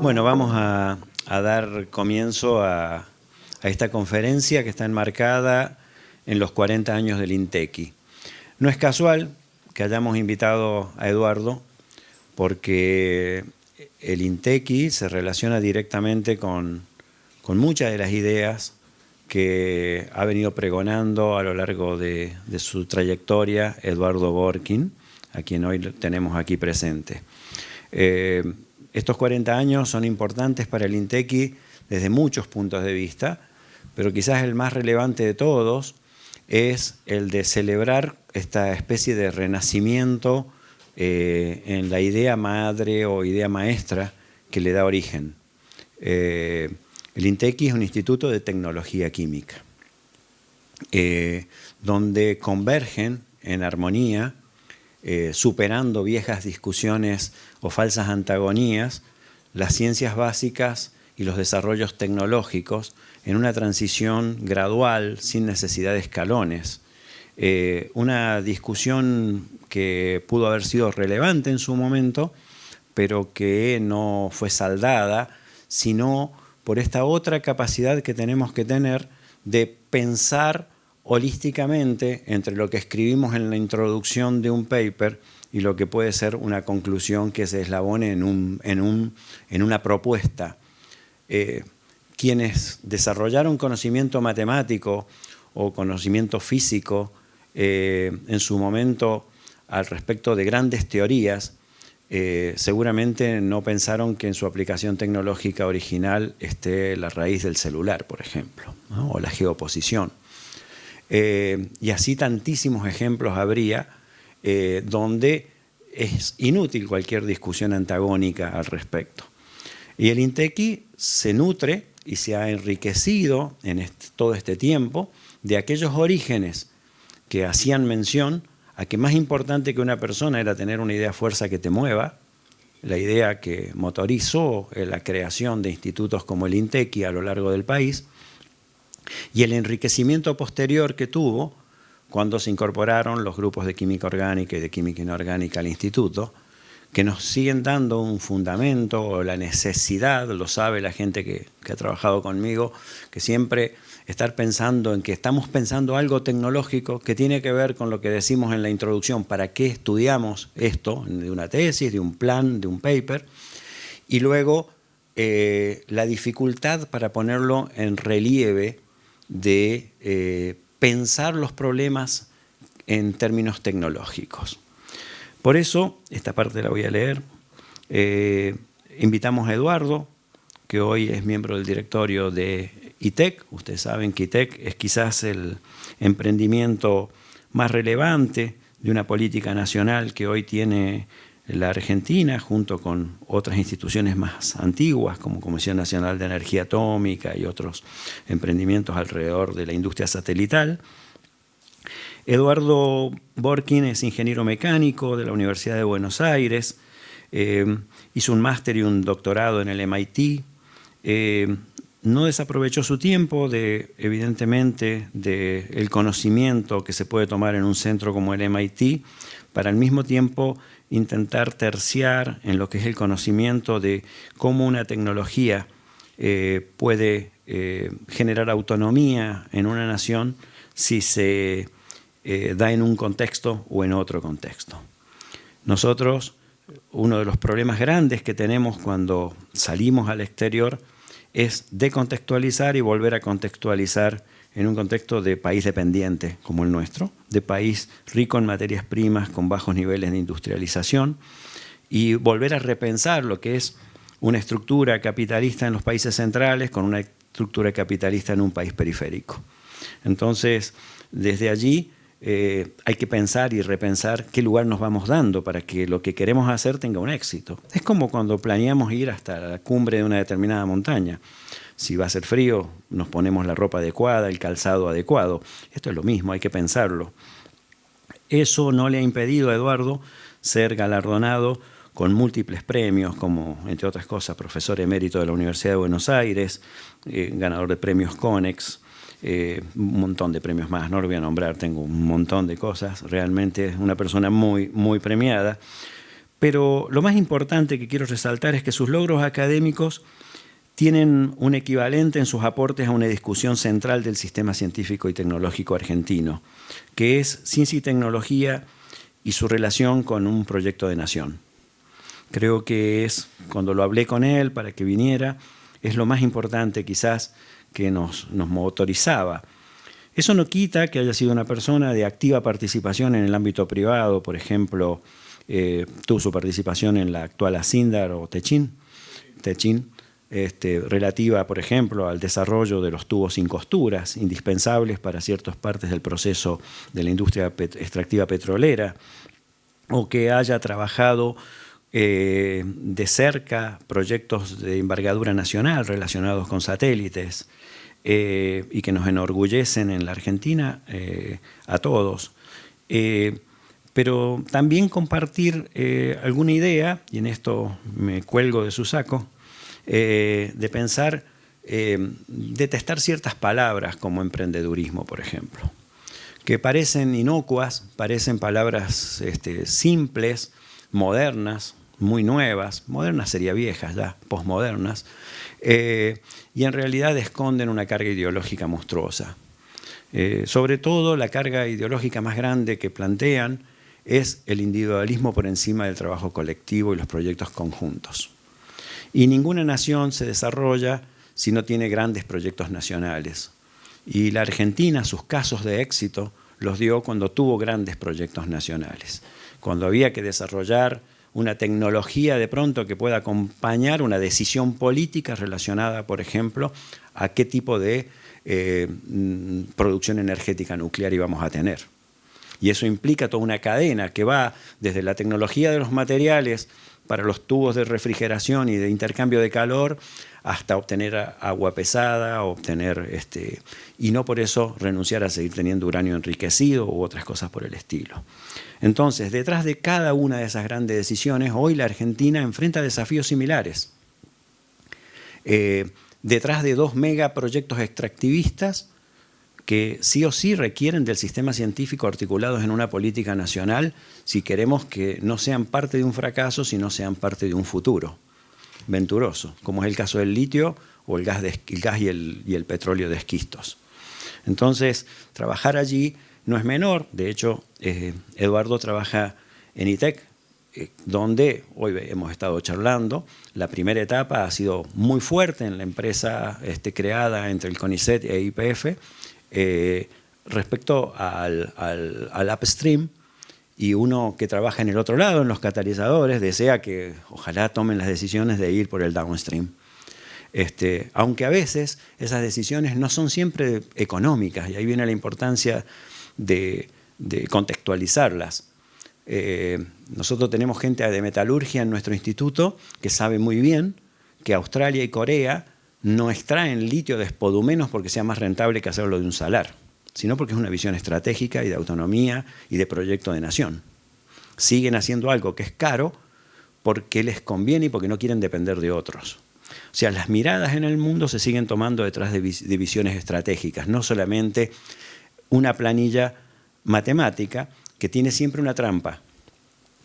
Bueno, vamos a dar comienzo a esta conferencia que está enmarcada en los 40 años del INTECI. No es casual que hayamos invitado a Eduardo, porque el INTECI se relaciona directamente con muchas de las ideas que ha venido pregonando a lo largo de su trayectoria Eduardo Borkin, a quien hoy tenemos aquí presente. Estos 40 años son importantes para el INTECI desde muchos puntos de vista, pero quizás el más relevante de todos es el de celebrar esta especie de renacimiento en la idea madre o idea maestra que le da origen. El INTECI es un instituto de tecnología química, donde convergen en armonía, superando viejas discusiones o falsas antagonías, las ciencias básicas y los desarrollos tecnológicos en una transición gradual, sin necesidad de escalones. Una discusión que pudo haber sido relevante en su momento, pero que no fue saldada, sino por esta otra capacidad que tenemos que tener de pensar holísticamente entre lo que escribimos en la introducción de un paper y lo que puede ser una conclusión que se eslabone en una propuesta. Quienes desarrollaron conocimiento matemático o conocimiento físico en su momento al respecto de grandes teorías, seguramente no pensaron que en su aplicación tecnológica original esté la raíz del celular, por ejemplo, ¿no? O la geoposición. Y así tantísimos ejemplos habría donde es inútil cualquier discusión antagónica al respecto. Y el INTECI se nutre y se ha enriquecido en todo este tiempo de aquellos orígenes que hacían mención a que más importante que una persona era tener una idea fuerza que te mueva, la idea que motorizó la creación de institutos como el INTECI a lo largo del país, y el enriquecimiento posterior que tuvo cuando se incorporaron los grupos de química orgánica y de química inorgánica al instituto, que nos siguen dando un fundamento o la necesidad, lo sabe la gente que ha trabajado conmigo, que siempre estar pensando en que estamos pensando algo tecnológico que tiene que ver con lo que decimos en la introducción, para qué estudiamos esto, de una tesis, de un plan, de un paper, y luego la dificultad para ponerlo en relieve de pensar los problemas en términos tecnológicos. Por eso, esta parte la voy a leer, invitamos a Eduardo, que hoy es miembro del directorio de ITEC. Ustedes saben que ITEC es quizás el emprendimiento más relevante de una política nacional que hoy tiene la Argentina, junto con otras instituciones más antiguas, como Comisión Nacional de Energía Atómica y otros emprendimientos alrededor de la industria satelital. Eduardo Borkin es ingeniero mecánico de la Universidad de Buenos Aires, hizo un máster y un doctorado en el MIT, no desaprovechó su tiempo, evidentemente, del conocimiento que se puede tomar en un centro como el MIT, para al mismo tiempo intentar terciar en lo que es el conocimiento de cómo una tecnología puede generar autonomía en una nación si se da en un contexto o en otro contexto. Nosotros, uno de los problemas grandes que tenemos cuando salimos al exterior es decontextualizar y volver a contextualizar en un contexto de país dependiente como el nuestro, de país rico en materias primas con bajos niveles de industrialización, y volver a repensar lo que es una estructura capitalista en los países centrales con una estructura capitalista en un país periférico. Entonces, desde allí hay que pensar y repensar qué lugar nos vamos dando para que lo que queremos hacer tenga un éxito. Es como cuando planeamos ir hasta la cumbre de una determinada montaña. Si va a ser frío, nos ponemos la ropa adecuada, el calzado adecuado. Esto es lo mismo, hay que pensarlo. Eso no le ha impedido a Eduardo ser galardonado con múltiples premios, como, entre otras cosas, profesor emérito de la Universidad de Buenos Aires, ganador de premios CONEX, un montón de premios más, no lo voy a nombrar, tengo un montón de cosas, realmente es una persona muy, muy premiada, Pero lo más importante que quiero resaltar es que sus logros académicos tienen un equivalente en sus aportes a una discusión central del sistema científico y tecnológico argentino, que es ciencia y tecnología y su relación con un proyecto de nación. Creo que es, cuando lo hablé con él para que viniera, es lo más importante quizás que nos motorizaba. Eso no quita que haya sido una persona de activa participación en el ámbito privado, por ejemplo, tuvo su participación en la actual ASINDAR o TECHIN, relativa, por ejemplo, al desarrollo de los tubos sin costuras, indispensables para ciertas partes del proceso de la industria extractiva petrolera, o que haya trabajado de cerca proyectos de envergadura nacional relacionados con satélites y que nos enorgullecen en la Argentina a todos. Pero también compartir alguna idea, y en esto me cuelgo de su saco, de pensar, de testar ciertas palabras como emprendedurismo, por ejemplo, que parecen inocuas, parecen palabras simples, modernas, muy nuevas, modernas sería viejas ya, posmodernas, y en realidad esconden una carga ideológica monstruosa. Sobre todo la carga ideológica más grande que plantean es el individualismo por encima del trabajo colectivo y los proyectos conjuntos. Y ninguna nación se desarrolla si no tiene grandes proyectos nacionales. Y la Argentina, sus casos de éxito, los dio cuando tuvo grandes proyectos nacionales. Cuando había que desarrollar una tecnología de pronto que pueda acompañar una decisión política relacionada, por ejemplo, a qué tipo de producción energética nuclear íbamos a tener. Y eso implica toda una cadena que va desde la tecnología de los materiales para los tubos de refrigeración y de intercambio de calor hasta obtener agua pesada, y no por eso renunciar a seguir teniendo uranio enriquecido u otras cosas por el estilo. Entonces, detrás de cada una de esas grandes decisiones, hoy la Argentina enfrenta desafíos similares. Detrás de 2 megaproyectos extractivistas que sí o sí requieren del sistema científico articulados en una política nacional si queremos que no sean parte de un fracaso, sino sean parte de un futuro venturoso, como es el caso del litio o el gas y el petróleo de esquistos. Entonces, trabajar allí no es menor. De hecho, Eduardo trabaja en ITEC, donde hoy hemos estado charlando. La primera etapa ha sido muy fuerte en la empresa creada entre el CONICET e YPF, respecto al upstream, y uno que trabaja en el otro lado, en los catalizadores, desea que ojalá tomen las decisiones de ir por el downstream. Aunque a veces esas decisiones no son siempre económicas, y ahí viene la importancia de contextualizarlas. Nosotros tenemos gente de metalurgia en nuestro instituto que sabe muy bien que Australia y Corea no extraen litio de espodumenos porque sea más rentable que hacerlo de un salar, sino porque es una visión estratégica y de autonomía y de proyecto de nación. Siguen haciendo algo que es caro porque les conviene y porque no quieren depender de otros. O sea, las miradas en el mundo se siguen tomando detrás de visiones estratégicas, no solamente una planilla matemática que tiene siempre una trampa.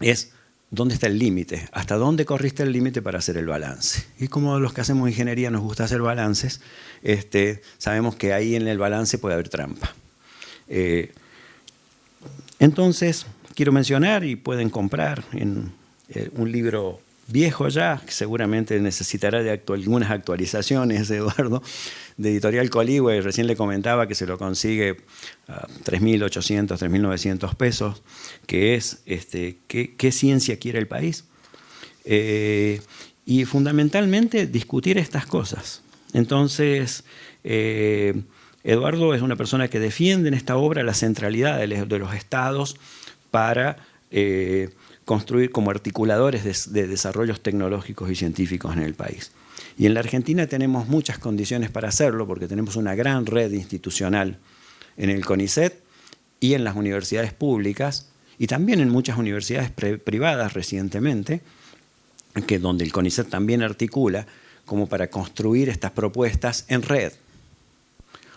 Es ¿dónde está el límite? ¿Hasta dónde corriste el límite para hacer el balance? Y como los que hacemos ingeniería nos gusta hacer balances, sabemos que ahí en el balance puede haber trampa. Entonces, quiero mencionar, y pueden comprar en un libro viejo ya, que seguramente necesitará de algunas actualizaciones, Eduardo, de Editorial Coligüe. Recién le comentaba que se lo consigue a 3.800, 3.900 pesos, que es ¿qué ciencia quiere el país? Y fundamentalmente discutir estas cosas. Entonces, Eduardo es una persona que defiende en esta obra la centralidad de los estados para construir como articuladores de desarrollos tecnológicos y científicos en el país. Y en la Argentina tenemos muchas condiciones para hacerlo porque tenemos una gran red institucional en el CONICET y en las universidades públicas y también en muchas universidades privadas recientemente, donde el CONICET también articula como para construir estas propuestas en red.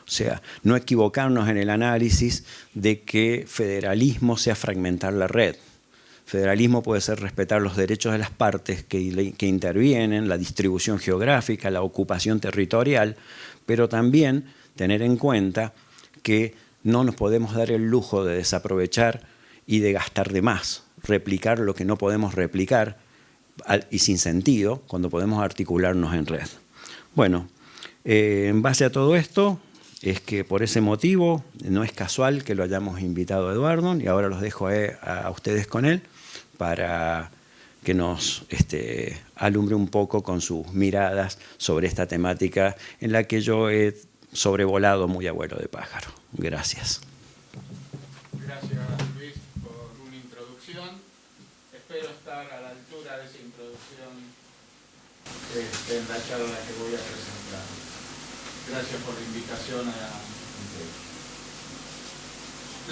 O sea, no equivocarnos en el análisis de que federalismo sea fragmentar la red. Federalismo puede ser respetar los derechos de las partes que intervienen, la distribución geográfica, la ocupación territorial, pero también tener en cuenta que no nos podemos dar el lujo de desaprovechar y de gastar de más, replicar lo que no podemos replicar y sin sentido cuando podemos articularnos en red. Bueno, en base a todo esto, es que por ese motivo no es casual que lo hayamos invitado a Eduardo, y ahora los dejo a ustedes con él para que nos alumbre un poco con sus miradas sobre esta temática en la que yo he sobrevolado muy a vuelo de pájaro. Gracias. Gracias, Luis, por una introducción. Espero estar a la altura de esa introducción en la charla que voy a presentar. Gracias por la invitación a...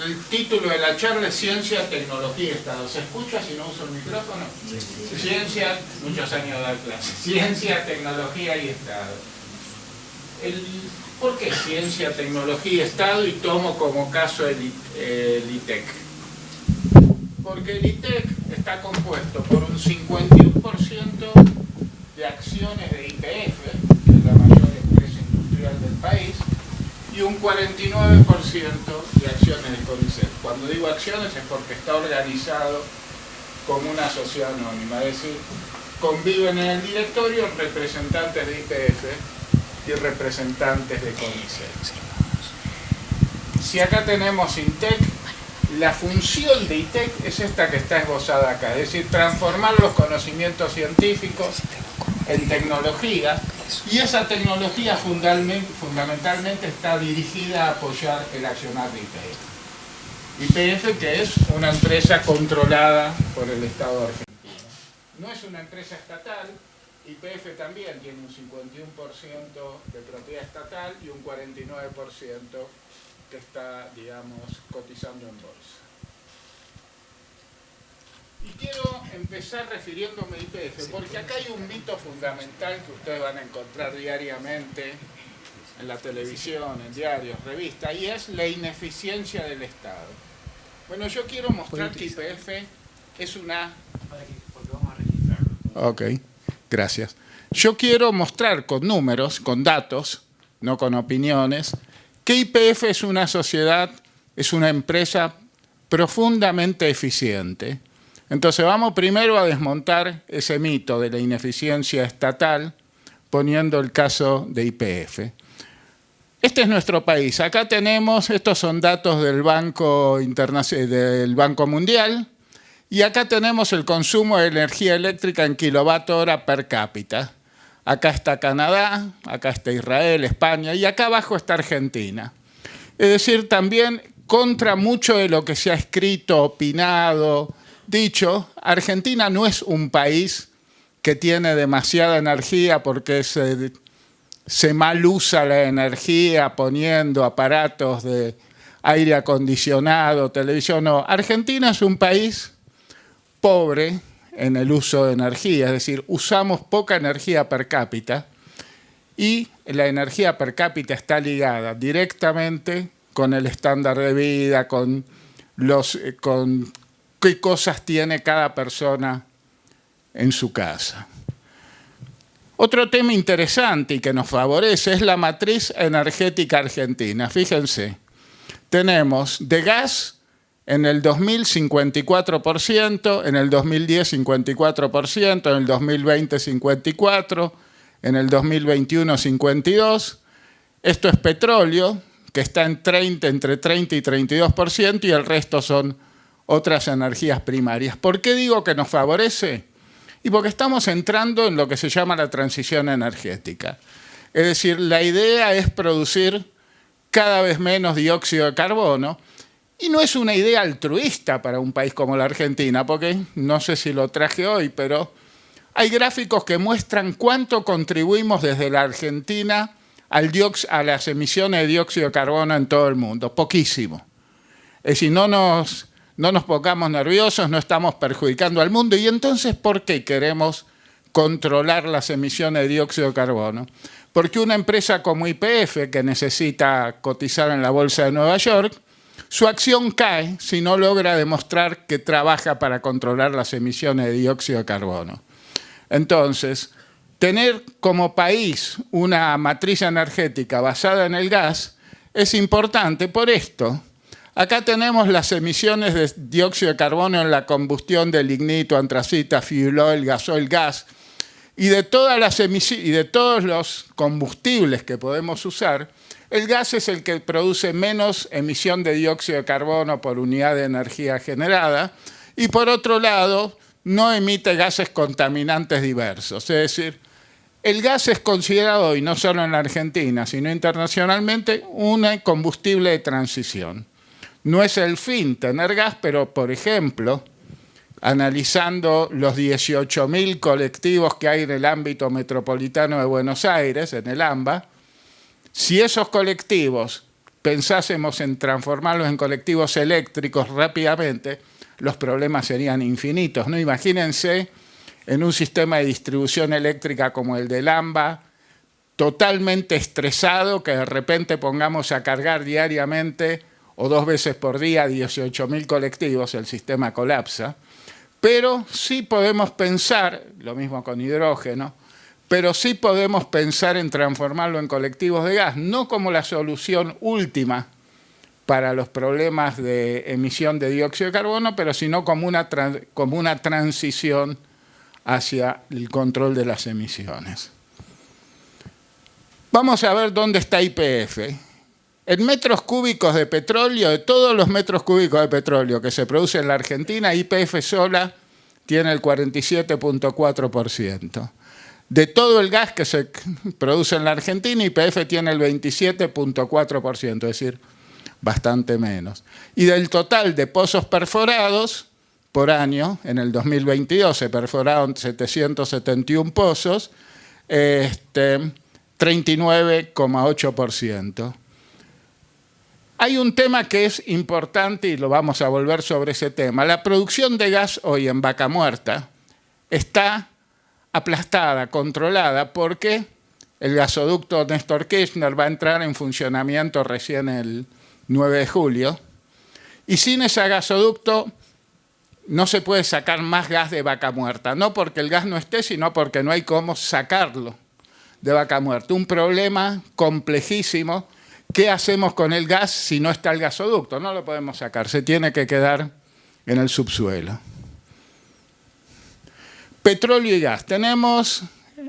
El título de la charla es Ciencia, Tecnología y Estado. ¿Se escucha si no uso el micrófono? Sí. Ciencia, muchos años de dar clases. Ciencia, Tecnología y Estado. ¿Por qué Ciencia, Tecnología y Estado? Y tomo como caso el ITEC. Porque el ITEC está compuesto por un 51% de acciones de YPF, que es la mayor empresa industrial del país, y un 49% de acciones de CONICET. Cuando digo acciones es porque está organizado como una sociedad anónima, es decir, conviven en el directorio representantes de YPF y representantes de CONICET. Si acá tenemos INTEC, la función de ITEC es esta que está esbozada acá, es decir, transformar los conocimientos científicos en tecnología, y esa tecnología fundamentalmente está dirigida a apoyar el accionar de YPF. YPF, que es una empresa controlada por el Estado argentino. No es una empresa estatal. YPF también tiene un 51% de propiedad estatal y un 49% que está, digamos, cotizando en bolsa. Y quiero empezar refiriéndome a YPF, porque acá hay un mito fundamental que ustedes van a encontrar diariamente en la televisión, en diarios, revistas, y es la ineficiencia del Estado. Bueno, yo quiero mostrar que YPF es una... Porque vamos a registrarlo. Ok, gracias. Yo quiero mostrar con números, con datos, no con opiniones, que YPF es una sociedad, es una empresa profundamente eficiente. Entonces vamos primero a desmontar ese mito de la ineficiencia estatal poniendo el caso de YPF. Este es nuestro país. Acá tenemos, estos son datos del Banco Mundial, y acá tenemos el consumo de energía eléctrica en kilowatt-hora per cápita. Acá está Canadá, acá está Israel, España, y acá abajo está Argentina. Es decir, también contra mucho de lo que se ha escrito, opinado, dicho, Argentina no es un país que tiene demasiada energía porque se mal usa la energía poniendo aparatos de aire acondicionado, televisión. No, Argentina es un país pobre en el uso de energía, es decir, usamos poca energía per cápita y la energía per cápita está ligada directamente con el estándar de vida, con qué cosas tiene cada persona en su casa. Otro tema interesante y que nos favorece es la matriz energética argentina. Fíjense, tenemos de gas en el 2000 54%, en el 2010 54%, en el 2020 54%, en el 2021 52%. Esto es petróleo, que está entre 30 y 32%, y el resto son otras energías primarias. ¿Por qué digo que nos favorece? Y porque estamos entrando en lo que se llama la transición energética. Es decir, la idea es producir cada vez menos dióxido de carbono, y no es una idea altruista para un país como la Argentina, porque no sé si lo traje hoy, pero hay gráficos que muestran cuánto contribuimos desde la Argentina a las emisiones de dióxido de carbono en todo el mundo. Poquísimo. Es decir, no nos pongamos nerviosos, no estamos perjudicando al mundo. ¿Y entonces por qué queremos controlar las emisiones de dióxido de carbono? Porque una empresa como YPF, que necesita cotizar en la Bolsa de Nueva York, su acción cae si no logra demostrar que trabaja para controlar las emisiones de dióxido de carbono. Entonces, tener como país una matriz energética basada en el gas es importante por esto. Acá tenemos las emisiones de dióxido de carbono en la combustión de lignito, antracita, fuel oil, gasoil, gas. Y de todas las emisiones y de todos los combustibles que podemos usar, el gas es el que produce menos emisión de dióxido de carbono por unidad de energía generada y por otro lado no emite gases contaminantes diversos. Es decir, el gas es considerado hoy, no solo en la Argentina, sino internacionalmente, un combustible de transición. No es el fin tener gas, pero por ejemplo, analizando los 18.000 colectivos que hay en el ámbito metropolitano de Buenos Aires, en el AMBA, si esos colectivos pensásemos en transformarlos en colectivos eléctricos rápidamente, los problemas serían infinitos, ¿no? Imagínense en un sistema de distribución eléctrica como el del AMBA, totalmente estresado, que de repente pongamos a cargar diariamente o 2 veces por día 18.000 colectivos, el sistema colapsa. Pero sí podemos pensar, lo mismo con hidrógeno, pero sí podemos pensar en transformarlo en colectivos de gas, no como la solución última para los problemas de emisión de dióxido de carbono, pero sino como una transición hacia el control de las emisiones. Vamos a ver dónde está YPF. En metros cúbicos de petróleo, de todos los metros cúbicos de petróleo que se produce en la Argentina, YPF sola tiene el 47.4%. De todo el gas que se produce en la Argentina, YPF tiene el 27.4%, es decir, bastante menos. Y del total de pozos perforados por año, en el 2022 se perforaron 771 pozos, 39,8%. Hay un tema que es importante y lo vamos a volver sobre ese tema. La producción de gas hoy en Vaca Muerta está aplastada, controlada, porque el gasoducto Néstor Kirchner va a entrar en funcionamiento recién el 9 de julio. Y sin ese gasoducto no se puede sacar más gas de Vaca Muerta. No porque el gas no esté, sino porque no hay cómo sacarlo de Vaca Muerta. Un problema complejísimo. ¿Qué hacemos con el gas si no está el gasoducto? No lo podemos sacar, se tiene que quedar en el subsuelo. Petróleo y gas. Tenemos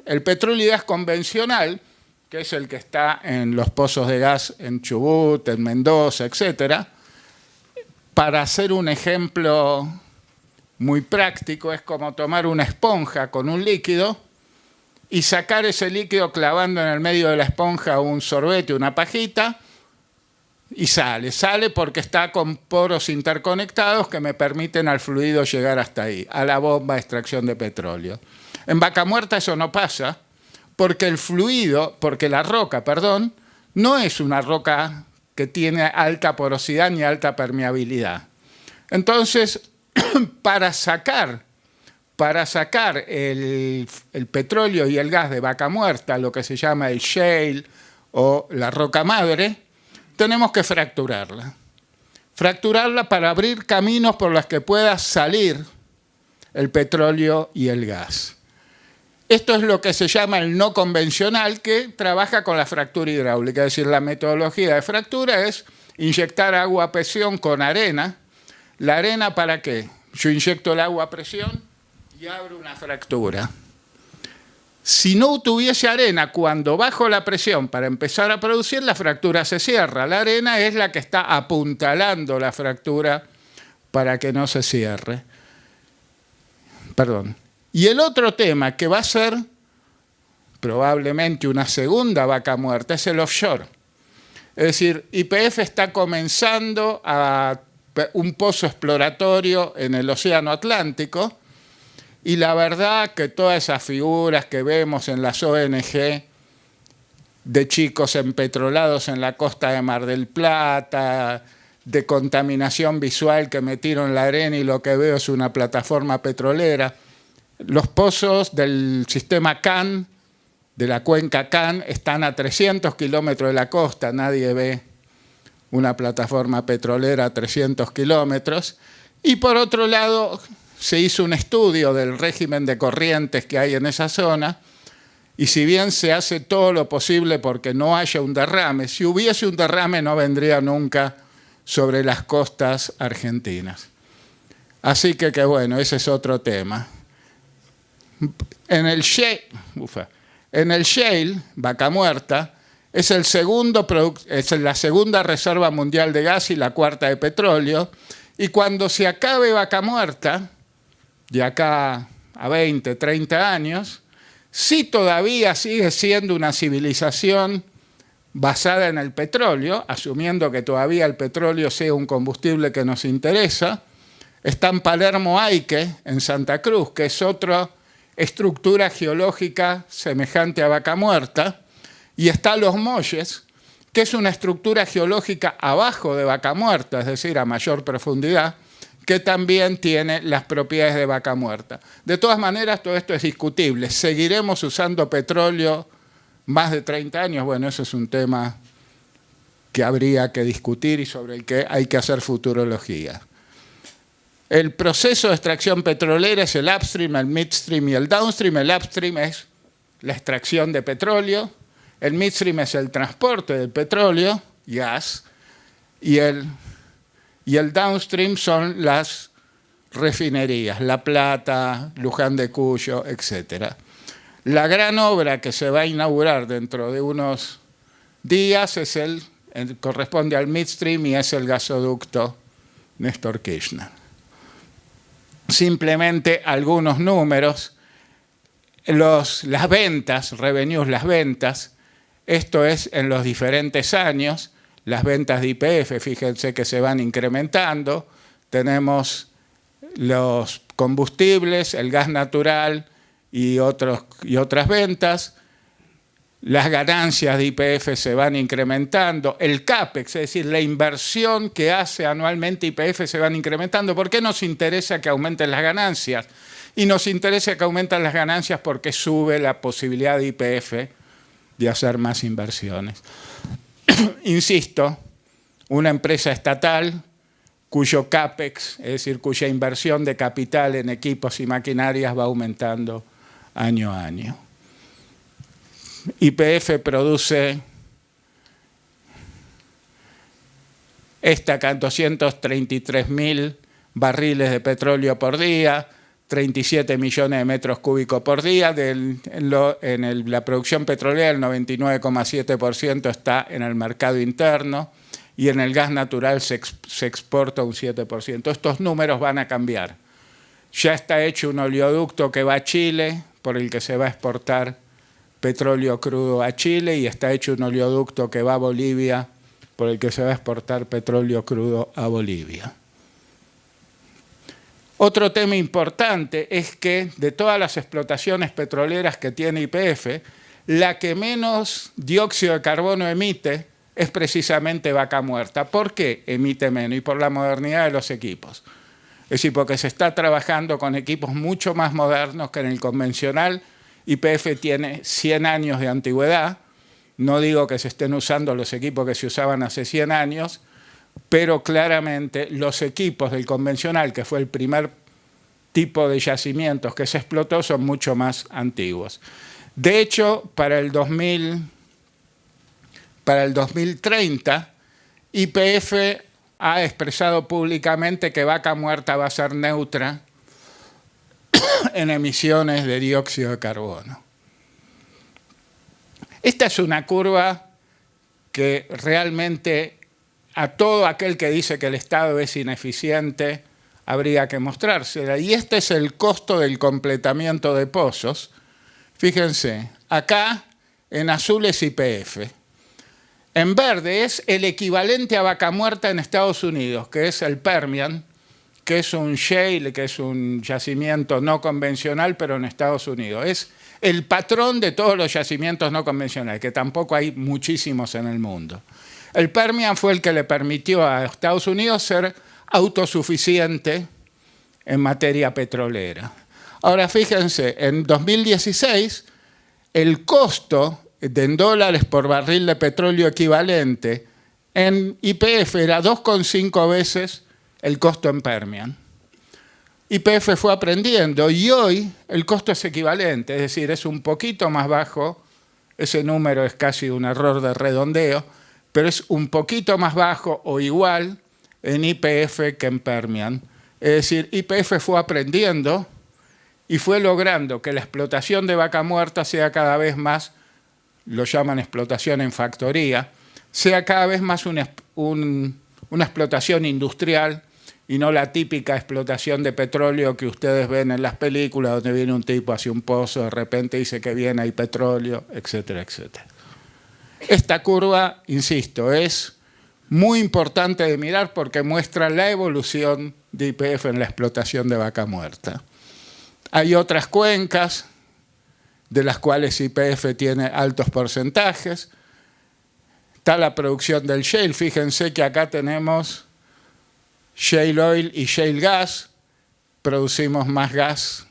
el petróleo y gas convencional, que es el que está en los pozos de gas en Chubut, en Mendoza, etc. Para hacer un ejemplo muy práctico, es como tomar una esponja con un líquido y sacar ese líquido clavando en el medio de la esponja un sorbete, una pajita, y sale. Sale porque está con poros interconectados que me permiten al fluido llegar hasta ahí, a la bomba de extracción de petróleo. En Vaca Muerta eso no pasa porque el fluido, porque la roca, perdón, no es una roca que tiene alta porosidad ni alta permeabilidad. Entonces, para sacar el petróleo y el gas de Vaca Muerta, lo que se llama el shale o la roca madre, tenemos que fracturarla. Fracturarla para abrir caminos por los que pueda salir el petróleo y el gas. Esto es lo que se llama el no convencional, que trabaja con la fractura hidráulica. Es decir, la metodología de fractura es inyectar agua a presión con arena. ¿La arena para qué? Yo inyecto el agua a presión y abro una fractura. Si no tuviese arena, cuando bajo la presión para empezar a producir, la fractura se cierra. La arena es la que está apuntalando la fractura para que no se cierre. Perdón. Y el otro tema que va a ser probablemente una segunda Vaca Muerta es el offshore. Es decir, YPF está comenzando a un pozo exploratorio en el Océano Atlántico y la verdad que todas esas figuras que vemos en las ONG de chicos empetrolados en la costa de Mar del Plata, de contaminación visual que metieron la arena y lo que veo es una plataforma petrolera. Los pozos del sistema CAN, de la cuenca CAN, están a 300 kilómetros de la costa, nadie ve una plataforma petrolera a 300 kilómetros. Y por otro lado, se hizo un estudio del régimen de corrientes que hay en esa zona, y si bien se hace todo lo posible porque no haya un derrame, si hubiese un derrame no vendría nunca sobre las costas argentinas. Así que bueno, ese es otro tema. En el shale, Vaca Muerta, es la segunda reserva mundial de gas y la cuarta de petróleo. Y cuando se acabe Vaca Muerta, de acá a 20, 30 años, sí todavía sigue siendo una civilización basada en el petróleo, asumiendo que todavía el petróleo sea un combustible que nos interesa. Está en Palermo Aike, en Santa Cruz, que es otra estructura geológica semejante a Vaca Muerta, y está Los Molles, que es una estructura geológica abajo de Vaca Muerta, es decir, a mayor profundidad, que también tiene las propiedades de Vaca Muerta. De todas maneras, todo esto es discutible. ¿Seguiremos usando petróleo más de 30 años? Bueno, eso es un tema que habría que discutir y sobre el que hay que hacer futurología. El proceso de extracción petrolera es el upstream, el midstream y el downstream. El upstream es la extracción de petróleo, el midstream es el transporte del petróleo, gas, y el downstream son las refinerías, La Plata, Luján de Cuyo, etc. La gran obra que se va a inaugurar dentro de unos días corresponde al midstream y es el gasoducto Néstor Kirchner. Simplemente algunos números. Las ventas, revenues, las ventas, esto es en los diferentes años. Las ventas de YPF, fíjense que se van incrementando. Tenemos los combustibles, el gas natural y otras ventas. Las ganancias de YPF se van incrementando. El CAPEX, es decir, la inversión que hace anualmente YPF se van incrementando. ¿Por qué nos interesa que aumenten las ganancias? Y nos interesa que aumenten las ganancias porque sube la posibilidad de YPF de hacer más inversiones. Insisto, una empresa estatal cuyo CAPEX, es decir, cuya inversión de capital en equipos y maquinarias va aumentando año a año. YPF produce 233.000 barriles de petróleo por día, 37 millones de metros cúbicos por día. La producción petrolera, el 99,7% está en el mercado interno y en el gas natural se exporta un 7%. Estos números van a cambiar. Ya está hecho un oleoducto que va a Chile, por el que se va a exportar petróleo crudo a Chile, y está hecho un oleoducto que va a Bolivia, por el que se va a exportar petróleo crudo a Bolivia. Otro tema importante es que de todas las explotaciones petroleras que tiene YPF, la que menos dióxido de carbono emite es precisamente Vaca Muerta. ¿Por qué emite menos? Y por la modernidad de los equipos. Es decir, porque se está trabajando con equipos mucho más modernos que en el convencional. YPF tiene 100 años de antigüedad. No digo que se estén usando los equipos que se usaban hace 100 años, pero claramente los equipos del convencional, que fue el primer tipo de yacimientos que se explotó, son mucho más antiguos. De hecho, para el 2030, YPF ha expresado públicamente que Vaca Muerta va a ser neutra en emisiones de dióxido de carbono. Esta es una curva que realmente a todo aquel que dice que el Estado es ineficiente habría que mostrársela. Y este es el costo del completamiento de pozos. Fíjense, acá en azul es YPF. En verde es el equivalente a Vaca Muerta en Estados Unidos, que es el Permian, que es un shale, que es un yacimiento no convencional, pero en Estados Unidos. Es el patrón de todos los yacimientos no convencionales, que tampoco hay muchísimos en el mundo. El Permian fue el que le permitió a Estados Unidos ser autosuficiente en materia petrolera. Ahora fíjense, en 2016 el costo en dólares por barril de petróleo equivalente en YPF era 2,5 veces el costo en Permian. YPF fue aprendiendo y hoy el costo es equivalente, es decir, es un poquito más bajo, ese número es casi un error de redondeo, pero es un poquito más bajo o igual en YPF que en Permian. Es decir, YPF fue aprendiendo y fue logrando que la explotación de vaca muerta sea cada vez más, lo llaman explotación en factoría, sea cada vez más una explotación industrial y no la típica explotación de petróleo que ustedes ven en las películas donde viene un tipo hacia un pozo, de repente dice que viene, hay petróleo, etcétera, etcétera. Esta curva, insisto, es muy importante de mirar porque muestra la evolución de YPF en la explotación de vaca muerta. Hay otras cuencas de las cuales YPF tiene altos porcentajes. Está la producción del shale. Fíjense que acá tenemos shale oil y shale gas. Producimos más gas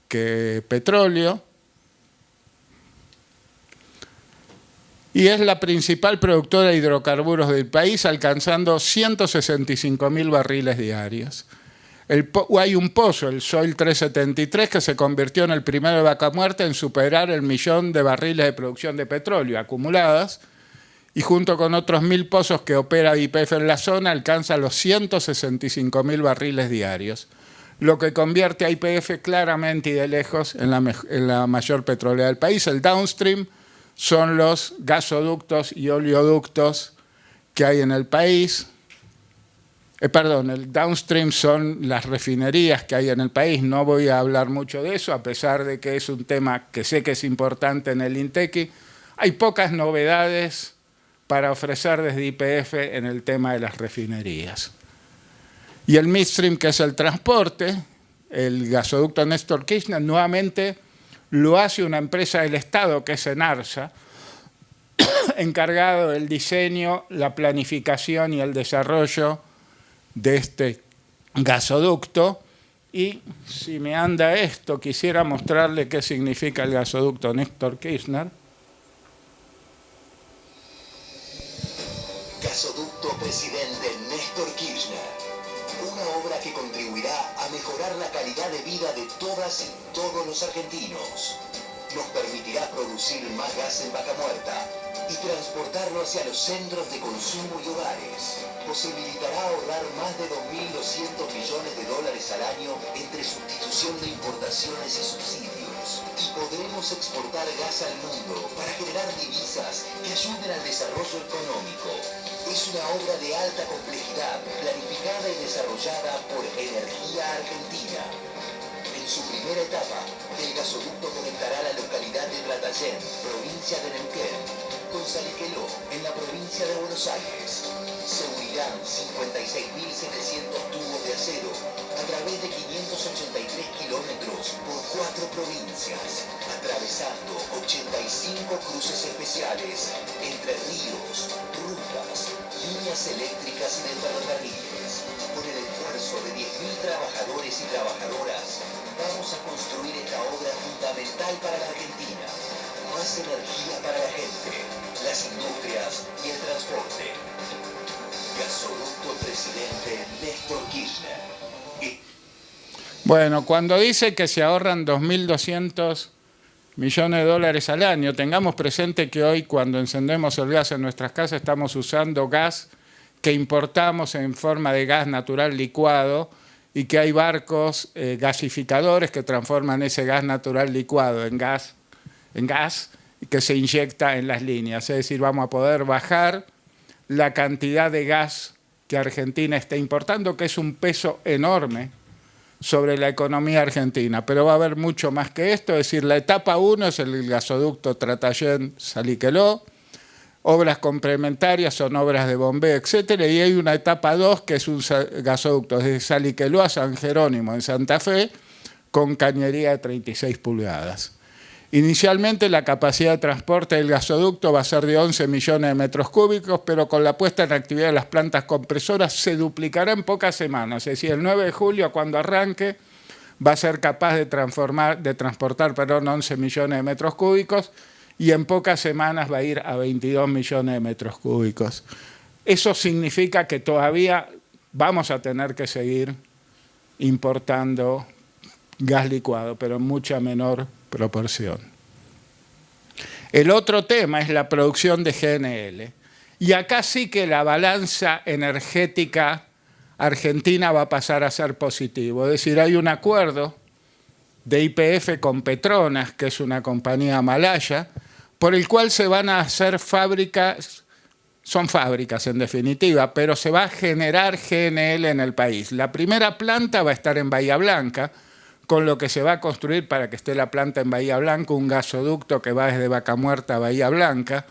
que petróleo. Y es la principal productora de hidrocarburos del país, alcanzando 165.000 barriles diarios. Hay un pozo, el Soil 373, que se convirtió en el primero de vaca muerta en superar el 1.000.000 de barriles de producción de petróleo acumuladas, y junto con otros 1.000 pozos que opera YPF en la zona, alcanza los 165.000 barriles diarios, lo que convierte a YPF claramente y de lejos en la mayor petrolera del país. El downstream son los gasoductos y oleoductos que hay en el país. El downstream son las refinerías que hay en el país. No voy a hablar mucho de eso, a pesar de que es un tema que sé que es importante en el INTECI. Hay pocas novedades para ofrecer desde YPF en el tema de las refinerías. Y el midstream, que es el transporte, el gasoducto Néstor Kirchner, nuevamente lo hace una empresa del Estado, que es Enarsa, encargado del diseño, la planificación y el desarrollo de este gasoducto. Y si me anda esto, quisiera mostrarle qué significa el gasoducto Néstor Kirchner. Gasoducto Presidente Néstor Kirchner. Una obra que contribuirá a mejorar la calidad de vida de todas y todos los argentinos. Nos permitirá producir más gas en vaca muerta y transportarlo hacia los centros de consumo y hogares. Posibilitará ahorrar más de 2.200 millones de dólares al año entre sustitución de importaciones y subsidios. Y podremos exportar gas al mundo para generar divisas que ayuden al desarrollo económico. Es una obra de alta complejidad, planificada y desarrollada por Energía Argentina. En su primera etapa, el gasoducto conectará la localidad de Tratayén, provincia de Neuquén, con Saliqueló, en la provincia de Buenos Aires. Se unirán 56.700 tubos de acero a través de 583 kilómetros por 4 provincias, atravesando 85 cruces especiales entre ríos, rutas, líneas eléctricas y de ferrocarriles. Con el esfuerzo de 10.000 trabajadores y trabajadoras, vamos a construir esta obra fundamental para la Argentina. Más energía para la gente, las industrias y el transporte. Gasoducto Presidente Néstor Kirchner. Bueno, cuando dice que se ahorran 2.200 millones de dólares al año, tengamos presente que hoy, cuando encendemos el gas en nuestras casas, estamos usando gas que importamos en forma de gas natural licuado, y que hay barcos gasificadores que transforman ese gas natural licuado en gas que se inyecta en las líneas. Es decir, vamos a poder bajar la cantidad de gas que Argentina está importando, que es un peso enorme sobre la economía argentina. Pero va a haber mucho más que esto. Es decir, la etapa 1 es el gasoducto Tratayén-Saliqueló. Obras complementarias son obras de bombeo, etcétera, y hay una etapa 2 que es un gasoducto desde Saliqueló a San Jerónimo en Santa Fe con cañería de 36 pulgadas. Inicialmente la capacidad de transporte del gasoducto va a ser de 11 millones de metros cúbicos, pero con la puesta en actividad de las plantas compresoras se duplicará en pocas semanas. Es decir, el 9 de julio, cuando arranque, va a ser capaz de transportar 11 millones de metros cúbicos, y en pocas semanas va a ir a 22 millones de metros cúbicos. eso significa que todavía vamos a tener que seguir importando gas licuado, pero en mucha menor proporción. El otro tema es la producción de GNL. Y acá sí que la balanza energética argentina va a pasar a ser positivo. Es decir, hay un acuerdo de YPF con Petronas, que es una compañía malaya, por el cual se van a hacer fábricas, son fábricas en definitiva, pero se va a generar GNL en el país. La primera planta va a estar en Bahía Blanca, con lo que se va a construir para que esté la planta en Bahía Blanca, un gasoducto que va desde Vaca Muerta a Bahía Blanca.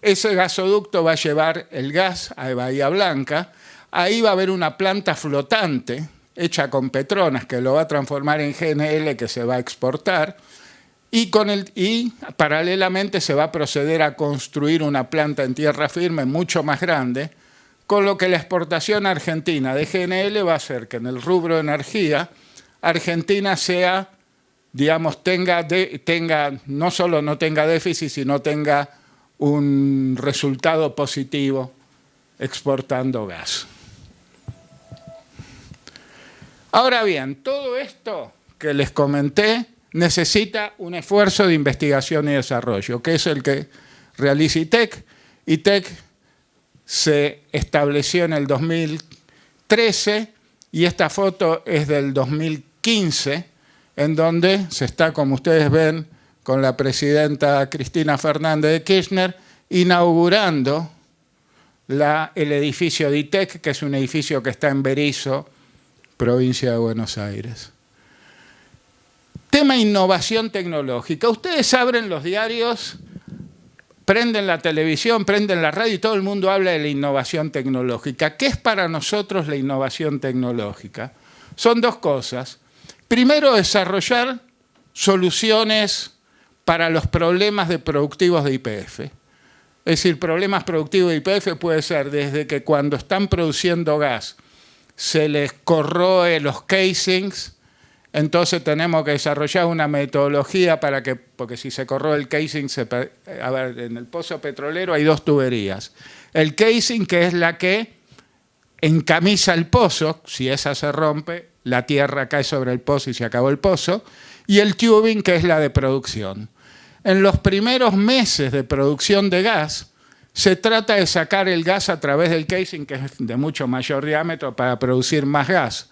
Ese gasoducto va a llevar el gas a Bahía Blanca. Ahí va a haber una planta flotante hecha con Petronas que lo va a transformar en GNL que se va a exportar y paralelamente se va a proceder a construir una planta en tierra firme mucho más grande, con lo que la exportación argentina de GNL va a hacer que en el rubro de energía Argentina sea, digamos, no solo no tenga déficit, sino tenga un resultado positivo exportando gas. Ahora bien, todo esto que les comenté necesita un esfuerzo de investigación y desarrollo, que es el que realiza ITEC. ITEC se estableció en el 2013 y esta foto es del 2015, en donde se está, como ustedes ven, con la presidenta Cristina Fernández de Kirchner, inaugurando el edificio de ITEC, que es un edificio que está en Berisso, provincia de Buenos Aires. Tema innovación tecnológica. Ustedes abren los diarios, prenden la televisión, prenden la radio y todo el mundo habla de la innovación tecnológica. ¿Qué es para nosotros la innovación tecnológica? Son dos cosas. Primero, desarrollar soluciones para los problemas productivos de YPF. Es decir, problemas productivos de YPF puede ser desde que cuando están produciendo gas se les corroe los casings, entonces tenemos que desarrollar una metodología para que, porque si se corroe el casing, a ver, en el pozo petrolero hay dos tuberías. El casing, que es la que encamisa el pozo, si esa se rompe, la tierra cae sobre el pozo y se acabó el pozo, y el tubing, que es la de producción. En los primeros meses de producción de gas, se trata de sacar el gas a través del casing, que es de mucho mayor diámetro, para producir más gas.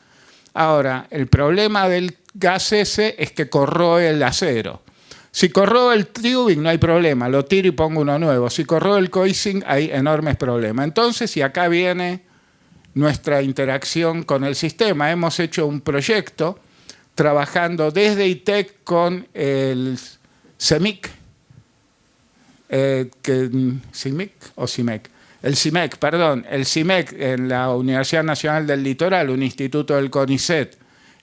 Ahora, el problema del gas ese es que corroe el acero. Si corroe el tubing no hay problema, lo tiro y pongo uno nuevo. Si corroe el casing hay enormes problemas. Entonces, y acá viene nuestra interacción con el sistema. Hemos hecho un proyecto trabajando desde ITEC con el CIMIC, ¿CIMIC o CIMEC? El CIMEC en la Universidad Nacional del Litoral, un instituto del CONICET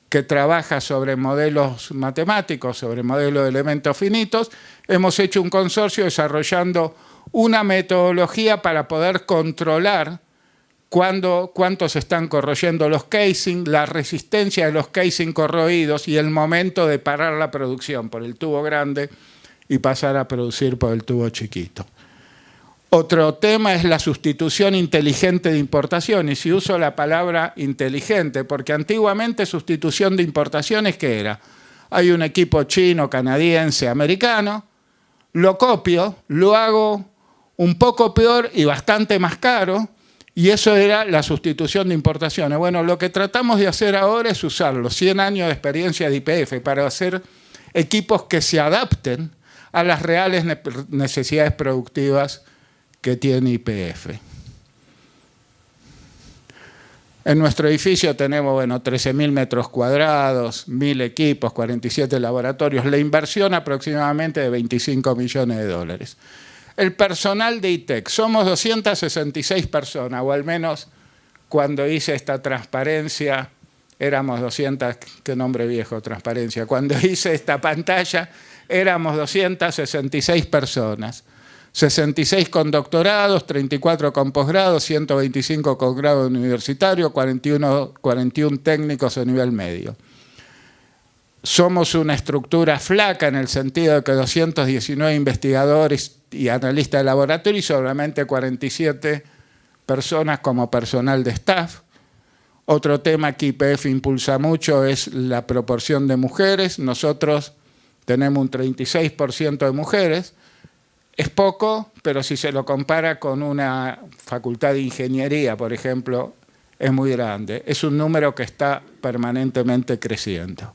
que trabaja sobre modelos matemáticos, sobre modelos de elementos finitos. Hemos hecho un consorcio desarrollando una metodología para poder controlar cuánto se están corroyendo los casing, la resistencia de los casing corroídos y el momento de parar la producción por el tubo grande y pasar a producir por el tubo chiquito. Otro tema es la sustitución inteligente de importaciones, y uso la palabra inteligente porque antiguamente sustitución de importaciones, ¿qué era? Hay un equipo chino, canadiense, americano, lo copio, lo hago un poco peor y bastante más caro, y eso era la sustitución de importaciones. Bueno, lo que tratamos de hacer ahora es usar los 100 años de experiencia de YPF para hacer equipos que se adapten a las reales necesidades productivas que tiene YPF. En nuestro edificio tenemos, bueno, 13.000 metros cuadrados, 1.000 equipos, 47 laboratorios, la inversión aproximadamente de 25 millones de dólares. El personal de ITEC, somos 266 personas, o al menos cuando hice esta transparencia, éramos 200, qué nombre viejo, transparencia, cuando hice esta pantalla, éramos 266 personas, 66 con doctorados, 34 con posgrados, 125 con grado universitario, 41 técnicos a nivel medio. Somos una estructura flaca en el sentido de que 219 investigadores y analistas de laboratorio y solamente 47 personas como personal de staff. Otro tema que YPF impulsa mucho es la proporción de mujeres. Nosotros tenemos un 36% de mujeres. Es poco, pero si se lo compara con una facultad de ingeniería, por ejemplo, es muy grande. Es un número que está permanentemente creciendo.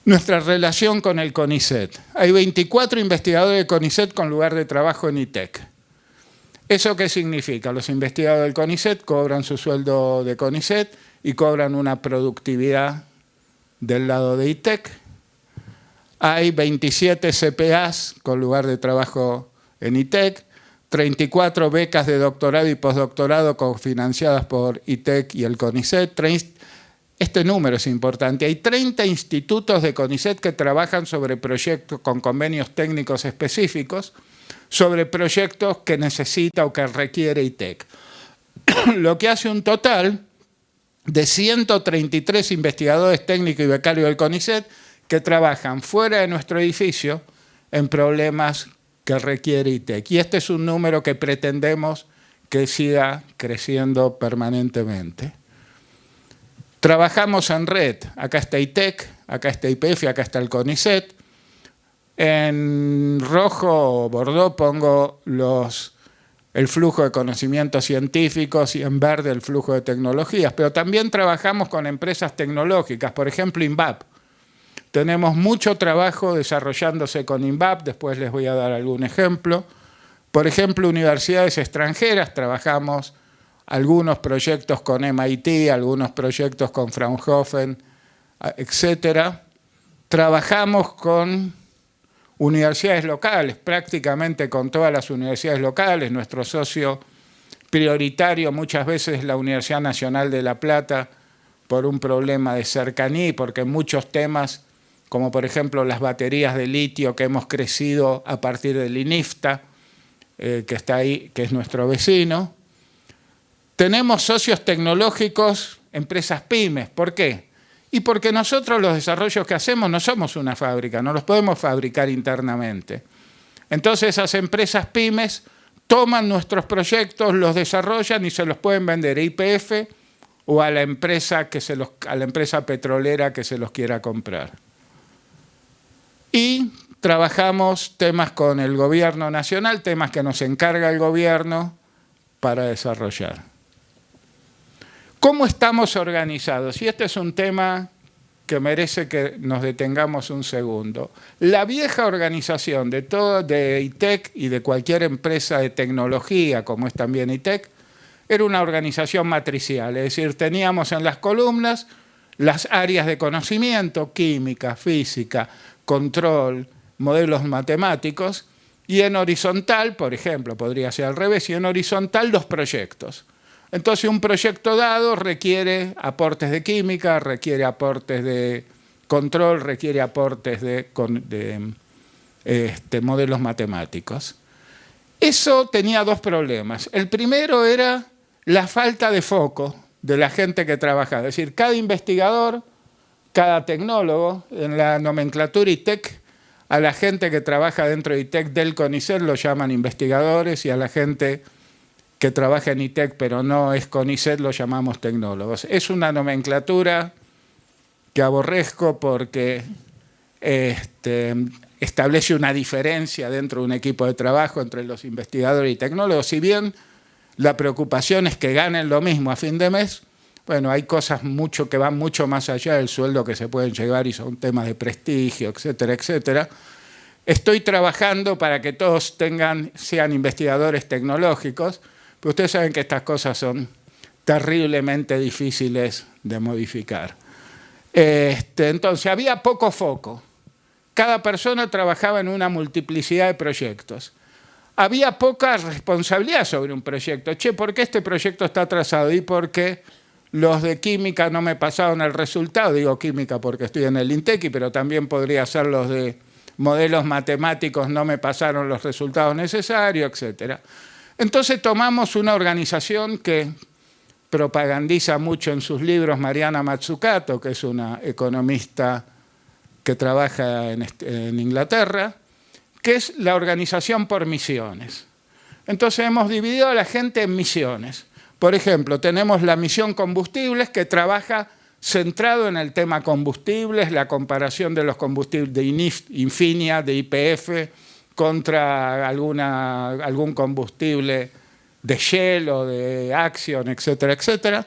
Nuestra relación con el CONICET. Hay 24 investigadores de CONICET con lugar de trabajo en ITEC. ¿Eso qué significa? Los investigadores del CONICET cobran su sueldo de CONICET y cobran una productividad del lado de ITEC. Hay 27 CPAs con lugar de trabajo en ITEC, 34 becas de doctorado y postdoctorado cofinanciadas por ITEC y el CONICET. Este número es importante. Hay 30 institutos de CONICET que trabajan sobre proyectos con convenios técnicos específicos, sobre proyectos que necesita o que requiere ITEC. Lo que hace un total de 133 investigadores técnicos y becarios del CONICET que trabajan fuera de nuestro edificio en problemas que requiere ITEC. Y este es un número que pretendemos que siga creciendo permanentemente. Trabajamos en red. Acá está ITEC, acá está YPF, acá está el CONICET. En rojo o bordó pongo el flujo de conocimientos científicos y en verde el flujo de tecnologías. Pero también trabajamos con empresas tecnológicas, por ejemplo, INVAP. Tenemos mucho trabajo desarrollándose con INVAP, después les voy a dar algún ejemplo. Por ejemplo, universidades extranjeras, trabajamos algunos proyectos con MIT, algunos proyectos con Fraunhofer, etc. Trabajamos con universidades locales, prácticamente con todas las universidades locales. Nuestro socio prioritario muchas veces es la Universidad Nacional de La Plata por un problema de cercanía, porque muchos temas, como por ejemplo las baterías de litio que hemos crecido a partir del INIFTA, que está ahí, que es nuestro vecino. Tenemos socios tecnológicos, empresas pymes. ¿Por qué? Y porque nosotros los desarrollos que hacemos no somos una fábrica, no los podemos fabricar internamente. Entonces esas empresas pymes toman nuestros proyectos, los desarrollan y se los pueden vender a YPF o a la empresa, a la empresa petrolera que se los quiera comprar. Y trabajamos temas con el gobierno nacional, temas que nos encarga el gobierno para desarrollar. ¿Cómo estamos organizados? Y este es un tema que merece que nos detengamos un segundo. La vieja organización de ITEC y de cualquier empresa de tecnología, como es también ITEC, era una organización matricial, es decir, teníamos en las columnas las áreas de conocimiento, química, física, control, modelos matemáticos, y en horizontal, por ejemplo, podría ser al revés, y en horizontal los proyectos. Entonces un proyecto dado requiere aportes de química, requiere aportes de control, requiere aportes de modelos matemáticos. Eso tenía dos problemas. El primero era la falta de foco de la gente que trabajaba. Es decir, cada investigador, cada tecnólogo, en la nomenclatura ITEC, a la gente que trabaja dentro de ITEC del CONICET lo llaman investigadores y a la gente que trabaja en ITEC pero no es CONICET lo llamamos tecnólogos. Es una nomenclatura que aborrezco porque establece una diferencia dentro de un equipo de trabajo entre los investigadores y tecnólogos. Si bien la preocupación es que ganen lo mismo a fin de mes, bueno, hay cosas que van mucho más allá del sueldo que se pueden llevar y son temas de prestigio, etcétera, etcétera. Estoy trabajando para que todos sean investigadores tecnológicos, pero ustedes saben que estas cosas son terriblemente difíciles de modificar. Entonces, había poco foco. Cada persona trabajaba en una multiplicidad de proyectos. Había poca responsabilidad sobre un proyecto. Che, ¿por qué este proyecto está atrasado? ¿Y por qué los de química no me pasaron el resultado? Digo química porque estoy en el INTECI, pero también podría ser los de modelos matemáticos no me pasaron los resultados necesarios, etc. Entonces tomamos una organización que propagandiza mucho en sus libros Mariana Mazzucato, que es una economista que trabaja en Inglaterra, que es la organización por misiones. Entonces hemos dividido a la gente en misiones. Por ejemplo, tenemos la misión combustibles, que trabaja centrado en el tema combustibles, la comparación de los combustibles de Infinia, de YPF, contra algún combustible de Shell o de Axion, etcétera, etcétera.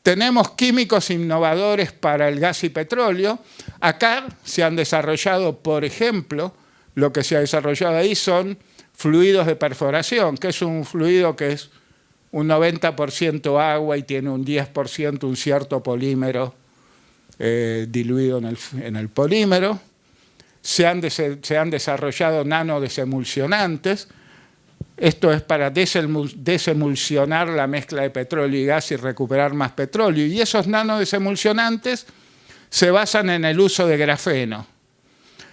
Tenemos químicos innovadores para el gas y petróleo. Acá se han desarrollado, por ejemplo, lo que se ha desarrollado ahí son fluidos de perforación, que es un fluido que es un 90% agua y tiene un 10% un cierto polímero diluido en el polímero. Se han desarrollado nanodesemulsionantes. Esto es para desemulsionar la mezcla de petróleo y gas y recuperar más petróleo. Y esos nanodesemulsionantes se basan en el uso de grafeno.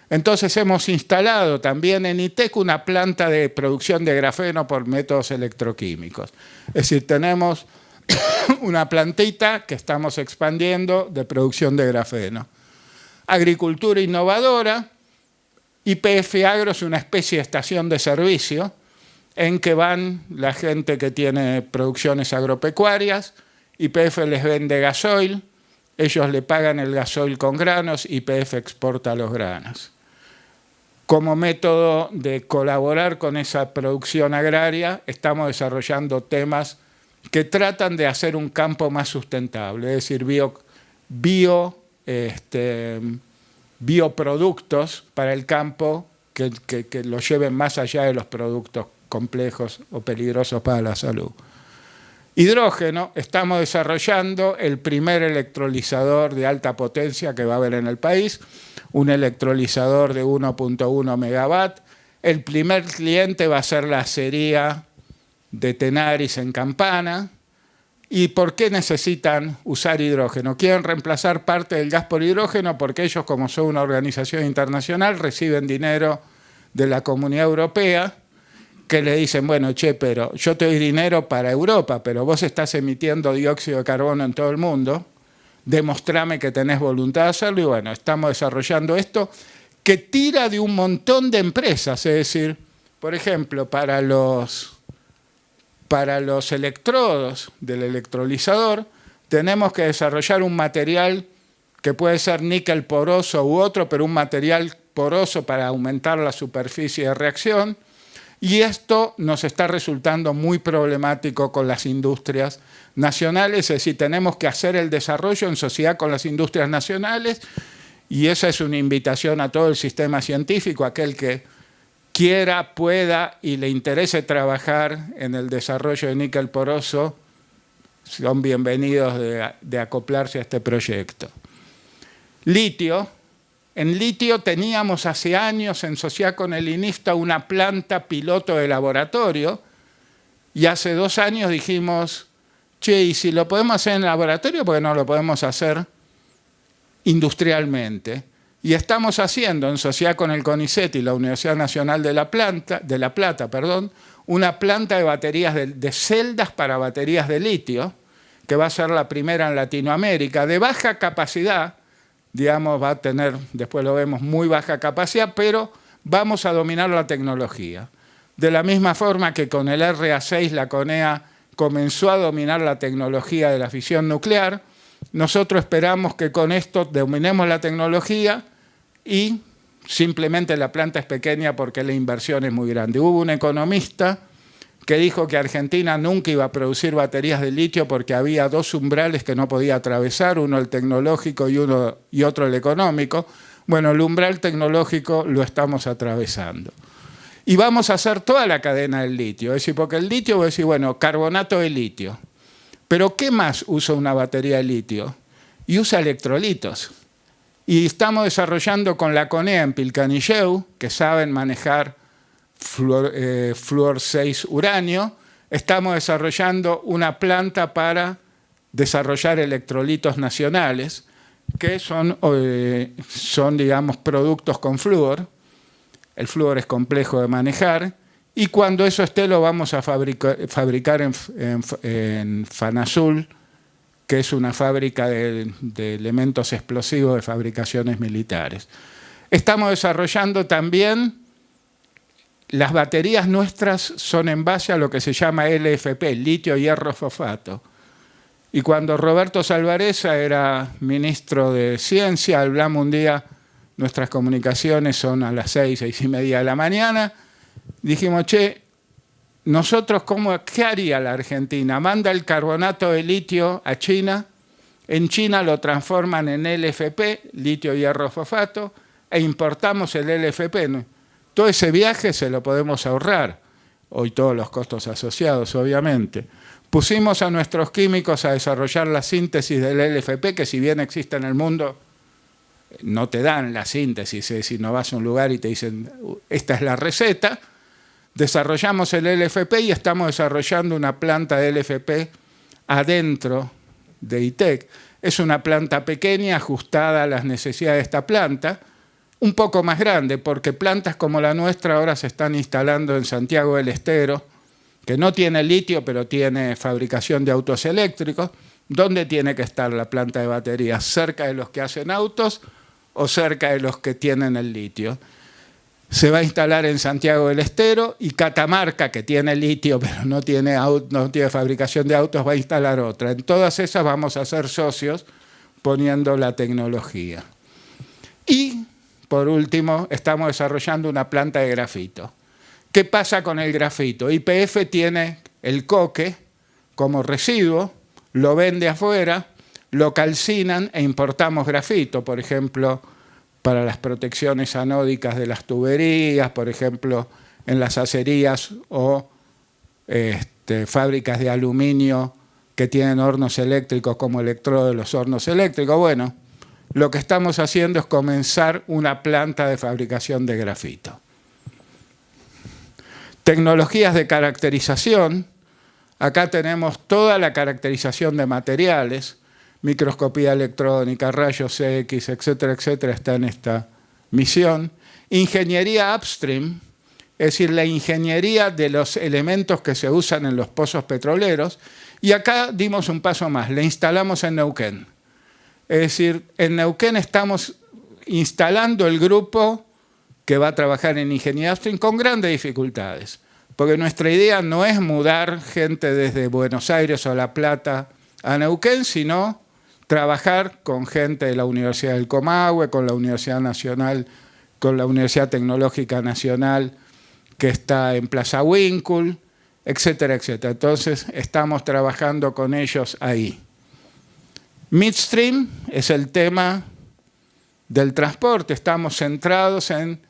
Entonces hemos instalado también en ITEC una planta de producción de grafeno por métodos electroquímicos. Es decir, tenemos una plantita que estamos expandiendo de producción de grafeno. Agricultura innovadora. YPF Agro es una especie de estación de servicio en que van la gente que tiene producciones agropecuarias. YPF les vende gasoil, ellos le pagan el gasoil con granos, YPF exporta los granos. Como método de colaborar con esa producción agraria, estamos desarrollando temas que tratan de hacer un campo más sustentable, es decir, bioproductos para el campo que lo lleven más allá de los productos complejos o peligrosos para la salud. Hidrógeno, estamos desarrollando el primer electrolizador de alta potencia que va a haber en el país, un electrolizador de 1.1 megawatt. El primer cliente va a ser la acería de Tenaris en Campana. ¿Y por qué necesitan usar hidrógeno? Quieren reemplazar parte del gas por hidrógeno porque ellos, como son una organización internacional, reciben dinero de la Comunidad Europea, que le dicen, bueno, che, pero yo te doy dinero para Europa, pero vos estás emitiendo dióxido de carbono en todo el mundo, demostrame que tenés voluntad de hacerlo. Y bueno, estamos desarrollando esto que tira de un montón de empresas, es decir, por ejemplo, para los electrodos del electrolizador tenemos que desarrollar un material que puede ser níquel poroso u otro, pero un material poroso para aumentar la superficie de reacción. Y esto nos está resultando muy problemático con las industrias nacionales, es decir, tenemos que hacer el desarrollo en sociedad con las industrias nacionales, y esa es una invitación a todo el sistema científico, aquel que quiera, pueda y le interese trabajar en el desarrollo de níquel poroso, son bienvenidos de acoplarse a este proyecto. Litio. En litio teníamos hace años en sociedad con el INIFTA una planta piloto de laboratorio y hace 2 años dijimos, che, y si lo podemos hacer en el laboratorio, ¿por qué no lo podemos hacer industrialmente? Y estamos haciendo en sociedad con el CONICET y la Universidad Nacional de La Plata, una planta de baterías de celdas para baterías de litio, que va a ser la primera en Latinoamérica, de baja capacidad, digamos, va a tener, después lo vemos, muy baja capacidad, pero vamos a dominar la tecnología. De la misma forma que con el RA6 la CONEA comenzó a dominar la tecnología de la fisión nuclear, nosotros esperamos que con esto dominemos la tecnología y simplemente la planta es pequeña porque la inversión es muy grande. Hubo un economista que dijo que Argentina nunca iba a producir baterías de litio porque había 2 umbrales que no podía atravesar, uno el tecnológico y otro el económico. Bueno, el umbral tecnológico lo estamos atravesando. Y vamos a hacer toda la cadena del litio, es decir, porque el litio, voy a decir, bueno, carbonato de litio. Pero ¿qué más usa una batería de litio? Y usa electrolitos. Y estamos desarrollando con la CONEA en Pilcanilleu, que saben manejar fluor 6 uranio, estamos desarrollando una planta para desarrollar electrolitos nacionales, que son digamos, productos con flúor. El flúor es complejo de manejar, y cuando eso esté lo vamos a fabricar en Fanazul, que es una fábrica de elementos explosivos de fabricaciones militares. Estamos desarrollando también las baterías nuestras son en base a lo que se llama LFP, litio hierro fosfato. Y cuando Roberto Salvarezza era ministro de Ciencia, hablamos un día, nuestras comunicaciones son a las 6, 6:30 de la mañana, dijimos, che, nosotros, ¿qué haría la Argentina? Manda el carbonato de litio a China, en China lo transforman en LFP, litio hierro fosfato, e importamos el LFP. Todo ese viaje se lo podemos ahorrar, hoy todos los costos asociados, obviamente. Pusimos a nuestros químicos a desarrollar la síntesis del LFP, que si bien existe en el mundo, no te dan la síntesis, es decir, no vas a un lugar y te dicen, esta es la receta. Desarrollamos el LFP y estamos desarrollando una planta de LFP adentro de ITEC. Es una planta pequeña, ajustada a las necesidades de esta planta, un poco más grande, porque plantas como la nuestra ahora se están instalando en Santiago del Estero, que no tiene litio, pero tiene fabricación de autos eléctricos. ¿Dónde tiene que estar la planta de baterías? ¿Cerca de los que hacen autos o cerca de los que tienen el litio? Se va a instalar en Santiago del Estero y Catamarca, que tiene litio pero no tiene fabricación de autos, va a instalar otra. En todas esas vamos a ser socios poniendo la tecnología. Y, por último, estamos desarrollando una planta de grafito. ¿Qué pasa con el grafito? YPF tiene el coque como residuo, lo vende afuera, lo calcinan e importamos grafito, por ejemplo, para las protecciones anódicas de las tuberías, por ejemplo, en las acerías o fábricas de aluminio que tienen hornos eléctricos como electrodo de los hornos eléctricos. Bueno, lo que estamos haciendo es comenzar una planta de fabricación de grafito. Tecnologías de caracterización. Acá tenemos toda la caracterización de materiales, microscopía electrónica, rayos X, etcétera, etcétera, está en esta misión. Ingeniería upstream, es decir, la ingeniería de los elementos que se usan en los pozos petroleros. Y acá dimos un paso más, la instalamos en Neuquén. Es decir, en Neuquén estamos instalando el grupo que va a trabajar en ingeniería upstream con grandes dificultades. Porque nuestra idea no es mudar gente desde Buenos Aires o La Plata a Neuquén, sino trabajar con gente de la Universidad del Comahue, con la Universidad Nacional, con la Universidad Tecnológica Nacional que está en Plaza Winkle, etcétera, etcétera. Entonces, estamos trabajando con ellos ahí. Midstream es el tema del transporte. Estamos centrados en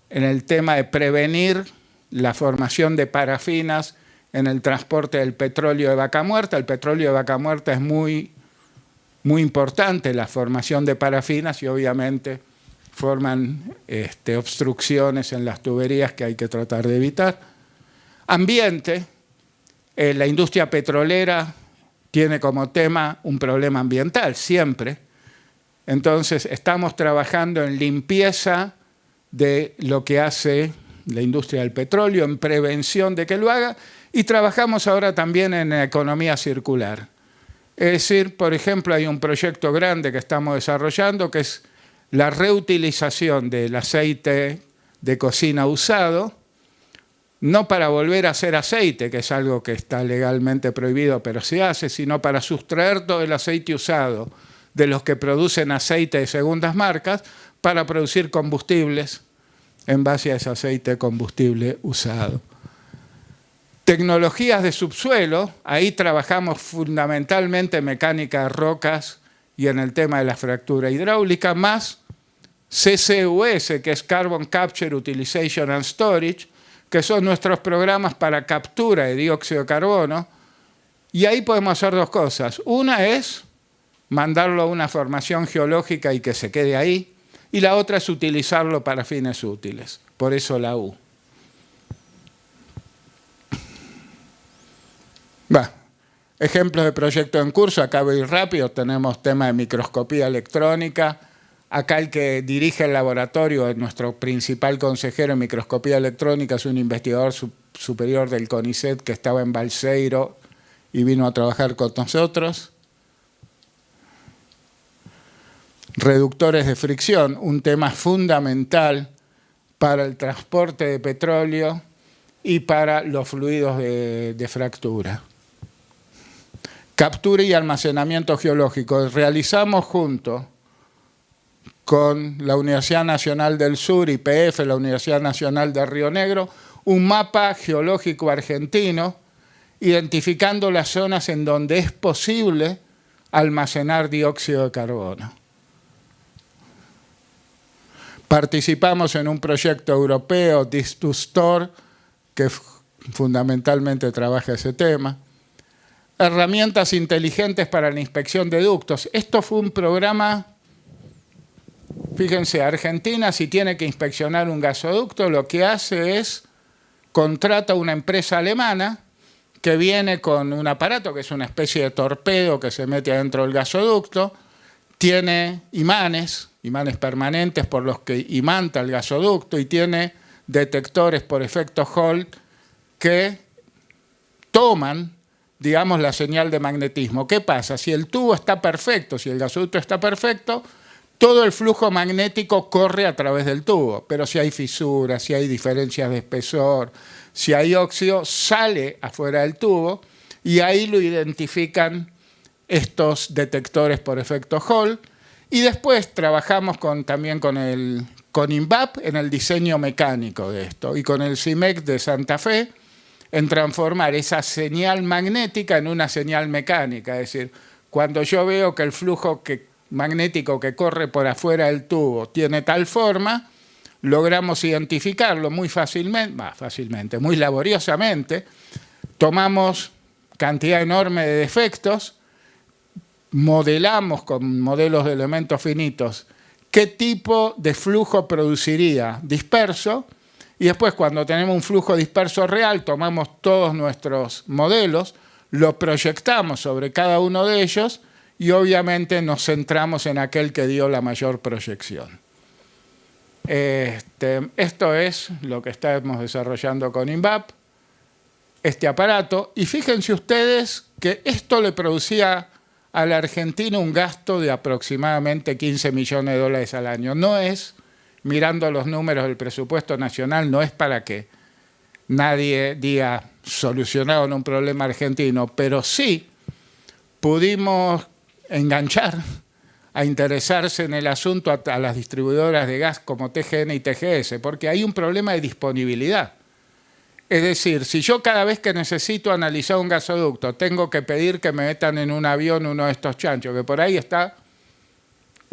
el tema de prevenir la formación de parafinas en el transporte del petróleo de vaca muerta. El petróleo de vaca muerta es muy importante, la formación de parafinas, y obviamente forman obstrucciones en las tuberías que hay que tratar de evitar. Ambiente. La industria petrolera tiene como tema un problema ambiental, siempre. Entonces, estamos trabajando en limpieza de lo que hace la industria del petróleo, en prevención de que lo haga, y trabajamos ahora también en economía circular. Es decir, por ejemplo, hay un proyecto grande que estamos desarrollando que es la reutilización del aceite de cocina usado, no para volver a hacer aceite, que es algo que está legalmente prohibido, pero se hace, sino para sustraer todo el aceite usado de los que producen aceite de segundas marcas para producir combustibles en base a ese aceite de combustible usado. Tecnologías de subsuelo, ahí trabajamos fundamentalmente en mecánica de rocas y en el tema de la fractura hidráulica, más CCUS, que es Carbon Capture, Utilization and Storage, que son nuestros programas para captura de dióxido de carbono, y ahí podemos hacer dos cosas. Una es mandarlo a una formación geológica y que se quede ahí, y la otra es utilizarlo para fines útiles, por eso la U. Ejemplos de proyectos en curso, acá voy rápido, tenemos tema de microscopía electrónica. Acá el que dirige el laboratorio, nuestro principal consejero en microscopía electrónica, es un investigador superior del CONICET que estaba en Balseiro y vino a trabajar con nosotros. Reductores de fricción, un tema fundamental para el transporte de petróleo y para los fluidos de fractura. Captura y almacenamiento geológico. Realizamos junto con la Universidad Nacional del Sur, YPF, la Universidad Nacional de Río Negro, un mapa geológico argentino, identificando las zonas en donde es posible almacenar dióxido de carbono. Participamos en un proyecto europeo, Dis2Store, que fundamentalmente trabaja ese tema. Herramientas inteligentes para la inspección de ductos. Esto fue un programa, fíjense, Argentina, si tiene que inspeccionar un gasoducto, lo que hace es contrata a una empresa alemana que viene con un aparato que es una especie de torpedo que se mete adentro del gasoducto, tiene imanes permanentes por los que imanta el gasoducto y tiene detectores por efecto Hall que toman, digamos, la señal de magnetismo. ¿Qué pasa? Si el tubo está perfecto, si el gasoducto está perfecto, todo el flujo magnético corre a través del tubo, pero si hay fisuras, si hay diferencias de espesor, si hay óxido, sale afuera del tubo y ahí lo identifican estos detectores por efecto Hall. Y después trabajamos también con INVAP en el diseño mecánico de esto y con el CIMEC de Santa Fe en transformar esa señal magnética en una señal mecánica. Es decir, cuando yo veo que el flujo magnético que corre por afuera del tubo tiene tal forma, logramos identificarlo muy fácilmente, muy laboriosamente. Tomamos cantidad enorme de defectos, modelamos con modelos de elementos finitos qué tipo de flujo produciría disperso y después cuando tenemos un flujo disperso real tomamos todos nuestros modelos, lo proyectamos sobre cada uno de ellos y obviamente nos centramos en aquel que dio la mayor proyección. Esto es lo que estamos desarrollando con INVAP, este aparato, y fíjense ustedes que esto le producía a la Argentina un gasto de aproximadamente 15 millones de dólares al año. No es, mirando los números del presupuesto nacional, no es para que nadie diga solucionaron un problema argentino, pero sí pudimos enganchar a interesarse en el asunto a las distribuidoras de gas como TGN y TGS, porque hay un problema de disponibilidad. Es decir, si yo cada vez que necesito analizar un gasoducto tengo que pedir que me metan en un avión uno de estos chanchos, que por ahí está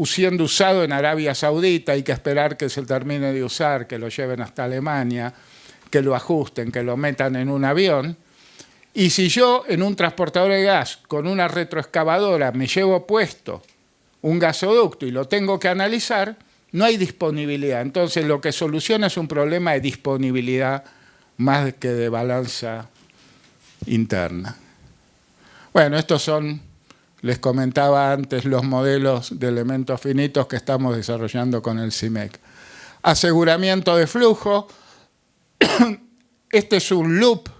siendo usado en Arabia Saudita, hay que esperar que se termine de usar, que lo lleven hasta Alemania, que lo ajusten, que lo metan en un avión. Y si yo en un transportador de gas con una retroexcavadora me llevo puesto un gasoducto y lo tengo que analizar, no hay disponibilidad. Entonces lo que soluciona es un problema de disponibilidad más que de balanza interna. Bueno, estos son, les comentaba antes, los modelos de elementos finitos que estamos desarrollando con el CIMEC. Aseguramiento de flujo. Este es un loop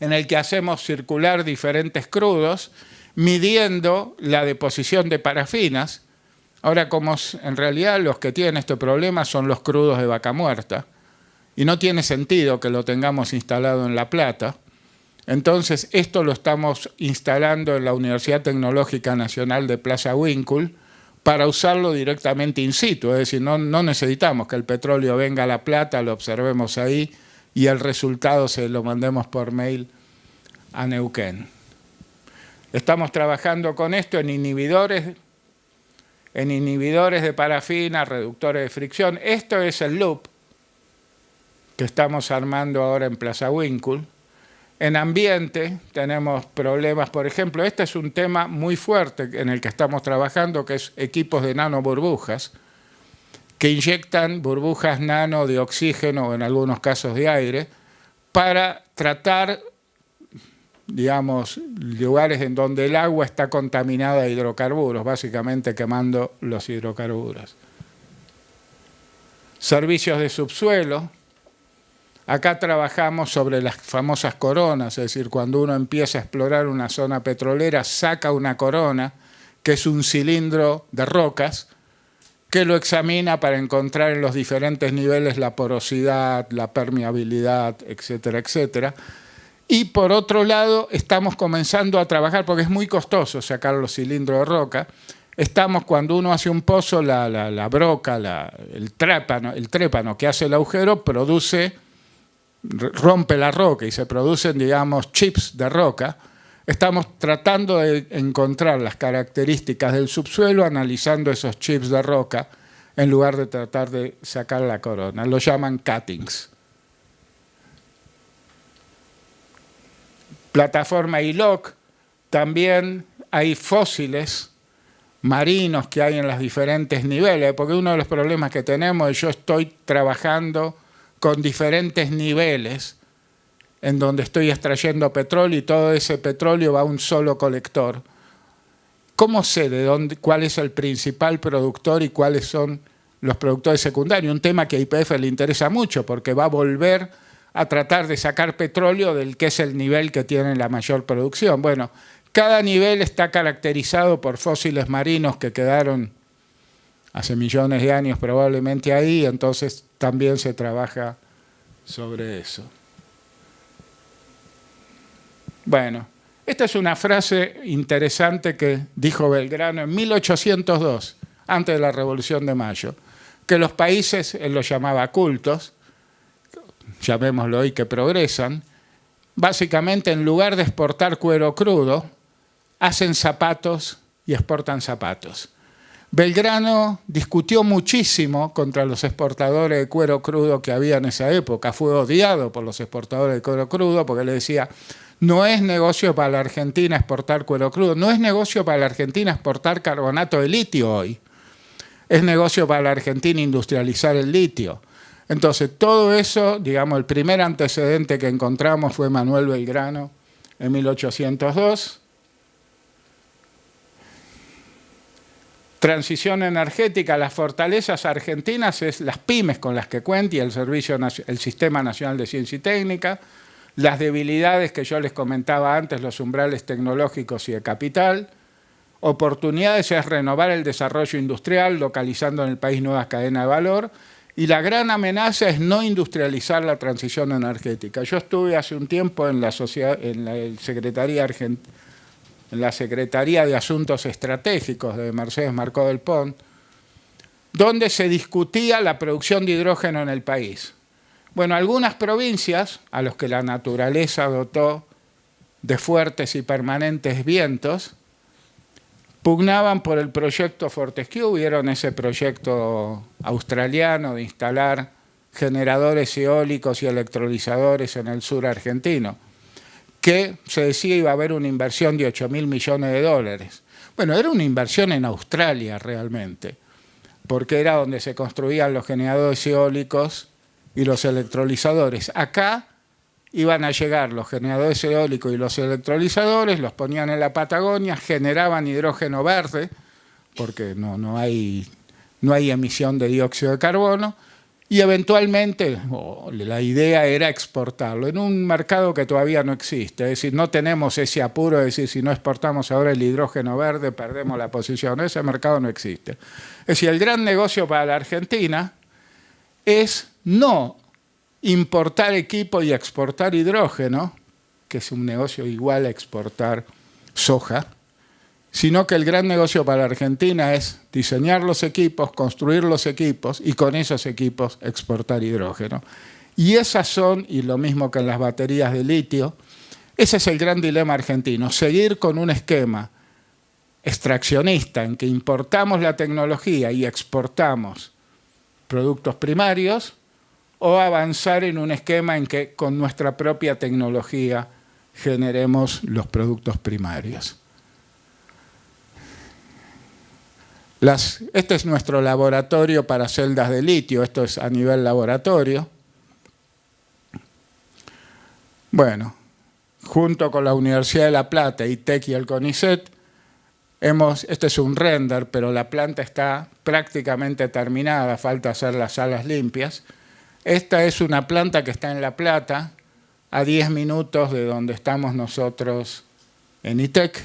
en el que hacemos circular diferentes crudos, midiendo la deposición de parafinas. Ahora, como en realidad los que tienen este problema son los crudos de vaca muerta, y no tiene sentido que lo tengamos instalado en La Plata, entonces esto lo estamos instalando en la Universidad Tecnológica Nacional de Plaza Huíncul para usarlo directamente in situ, es decir, no necesitamos que el petróleo venga a La Plata, lo observemos ahí y el resultado se lo mandemos por mail a Neuquén. Estamos trabajando con esto en inhibidores de parafina, reductores de fricción. Esto es el loop que estamos armando ahora en Plaza Huíncul. En ambiente tenemos problemas, por ejemplo, este es un tema muy fuerte en el que estamos trabajando, que es equipos de nanoburbujas, que inyectan burbujas nano de oxígeno o en algunos casos de aire, para tratar, digamos, lugares en donde el agua está contaminada de hidrocarburos, básicamente quemando los hidrocarburos. Servicios de subsuelo. Acá trabajamos sobre las famosas coronas, es decir, cuando uno empieza a explorar una zona petrolera, saca una corona, que es un cilindro de rocas, que lo examina para encontrar en los diferentes niveles la porosidad, la permeabilidad, etcétera, etcétera. Y por otro lado, estamos comenzando a trabajar, porque es muy costoso sacar los cilindros de roca. Cuando uno hace un pozo, la broca, el trépano que hace el agujero, rompe la roca y se producen, digamos, chips de roca. Estamos tratando de encontrar las características del subsuelo analizando esos chips de roca en lugar de tratar de sacar la corona. Lo llaman cuttings. Plataforma ILOC, también hay fósiles marinos que hay en los diferentes niveles, porque uno de los problemas que tenemos es que yo estoy trabajando con diferentes niveles en donde estoy extrayendo petróleo y todo ese petróleo va a un solo colector. ¿Cómo sé cuál es el principal productor y cuáles son los productores secundarios? Un tema que a YPF le interesa mucho porque va a volver a tratar de sacar petróleo del que es el nivel que tiene la mayor producción. Bueno, cada nivel está caracterizado por fósiles marinos que quedaron hace millones de años probablemente ahí, entonces también se trabaja sobre eso. Bueno, esta es una frase interesante que dijo Belgrano en 1802, antes de la Revolución de Mayo, que los países, él los llamaba cultos, llamémoslo hoy que progresan, básicamente en lugar de exportar cuero crudo, hacen zapatos y exportan zapatos. Belgrano discutió muchísimo contra los exportadores de cuero crudo que había en esa época. Fue odiado por los exportadores de cuero crudo porque le decía, no es negocio para la Argentina exportar cuero crudo, no es negocio para la Argentina exportar carbonato de litio hoy. Es negocio para la Argentina industrializar el litio. Entonces, todo eso, digamos, el primer antecedente que encontramos fue Manuel Belgrano en 1802. Transición energética, las fortalezas argentinas es las pymes con las que cuenta y el Sistema Nacional de Ciencia y Técnica, las debilidades que yo les comentaba antes, los umbrales tecnológicos y de capital, oportunidades es renovar el desarrollo industrial, localizando en el país nuevas cadenas de valor, y la gran amenaza es no industrializar la transición energética. Yo estuve hace un tiempo en la Secretaría de Asuntos Estratégicos de Mercedes Marcó del Pont, donde se discutía la producción de hidrógeno en el país. Bueno, algunas provincias, a los que la naturaleza dotó de fuertes y permanentes vientos, pugnaban por el proyecto Fortescue, vieron ese proyecto australiano de instalar generadores eólicos y electrolizadores en el sur argentino, que se decía iba a haber una inversión de 8.000 millones de dólares. Bueno, era una inversión en Australia realmente, porque era donde se construían los generadores eólicos y los electrolizadores. Acá iban a llegar los generadores eólicos y los electrolizadores, los ponían en la Patagonia, generaban hidrógeno verde, porque no hay emisión de dióxido de carbono, y eventualmente la idea era exportarlo en un mercado que todavía no existe. Es decir, no tenemos ese apuro de decir, si no exportamos ahora el hidrógeno verde, perdemos la posición. Ese mercado no existe. Es decir, el gran negocio para la Argentina es no importar equipo y exportar hidrógeno, que es un negocio igual a exportar soja, sino que el gran negocio para la Argentina es diseñar los equipos, construir los equipos y con esos equipos exportar hidrógeno. Y esas son, y lo mismo que en las baterías de litio, ese es el gran dilema argentino, seguir con un esquema extraccionista en que importamos la tecnología y exportamos productos primarios, o avanzar en un esquema en que con nuestra propia tecnología generemos los productos primarios. Este es nuestro laboratorio para celdas de litio, esto es a nivel laboratorio. Bueno, junto con la Universidad de La Plata, ITEC y el CONICET, este es un render, pero la planta está prácticamente terminada, falta hacer las salas limpias. Esta es una planta que está en La Plata, a 10 minutos de donde estamos nosotros en ITEC.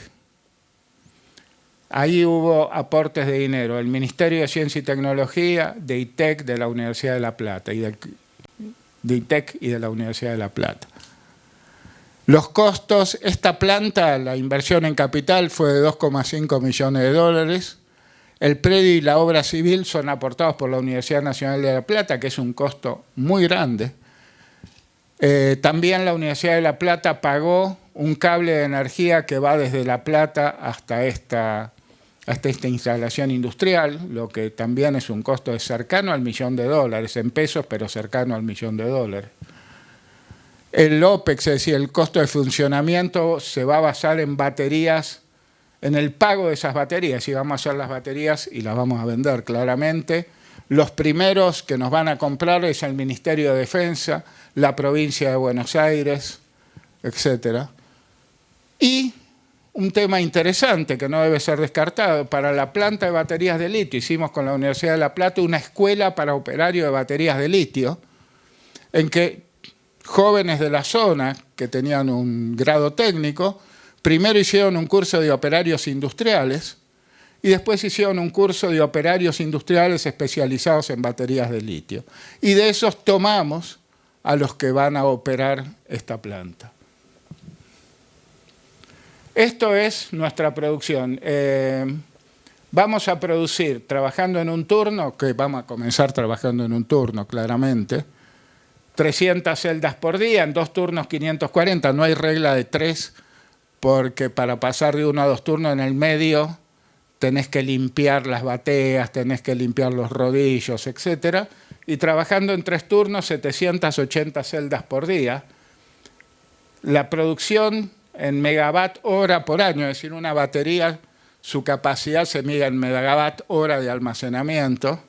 Ahí hubo aportes de dinero, el Ministerio de Ciencia y Tecnología, de ITEC, de la Universidad de La Plata, de ITEC y de la Universidad de La Plata. Los costos, esta planta, la inversión en capital fue de 2,5 millones de dólares. El predio y la obra civil son aportados por la Universidad Nacional de La Plata, que es un costo muy grande. También la Universidad de La Plata pagó un cable de energía que va desde La Plata hasta esta instalación industrial, lo que también es un costo cercano al $1.000.000, en pesos, pero cercano al $1.000.000. El OPEX, es decir, el costo de funcionamiento, se va a basar en baterías, en el pago de esas baterías, y vamos a hacer las baterías y las vamos a vender claramente. Los primeros que nos van a comprar es el Ministerio de Defensa, la provincia de Buenos Aires, etc. Y un tema interesante que no debe ser descartado, para la planta de baterías de litio, hicimos con la Universidad de La Plata una escuela para operarios de baterías de litio, en que jóvenes de la zona que tenían un grado técnico, primero hicieron un curso de operarios industriales y después hicieron un curso de operarios industriales especializados en baterías de litio. Y de esos tomamos a los que van a operar esta planta. Esto es nuestra producción. Vamos a producir, trabajando en un turno, que vamos a comenzar trabajando en un turno claramente, 300 celdas por día, en 2 turnos 540, no hay regla de 3, porque para pasar de 1 a 2 turnos en el medio tenés que limpiar las bateas, tenés que limpiar los rodillos, etc. Y trabajando en 3 turnos, 780 celdas por día. La producción en megawatt hora por año, es decir, una batería, su capacidad se mide en megawatt hora de almacenamiento,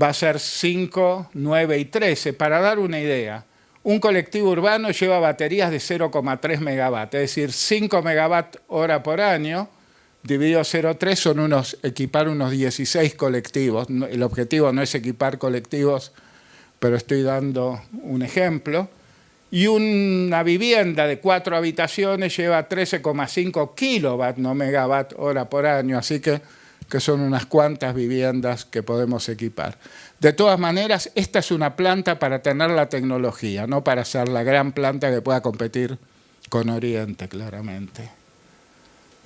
va a ser 5, 9 y 13. Para dar una idea, un colectivo urbano lleva baterías de 0,3 megawatts, es decir, 5 megawatt hora por año, dividido 0,3 son equipar unos 16 colectivos. El objetivo no es equipar colectivos, pero estoy dando un ejemplo. Y una vivienda de 4 habitaciones lleva 13,5 kilowatt, no megawatt hora por año, así que son unas cuantas viviendas que podemos equipar. De todas maneras, esta es una planta para tener la tecnología, no para ser la gran planta que pueda competir con Oriente, claramente.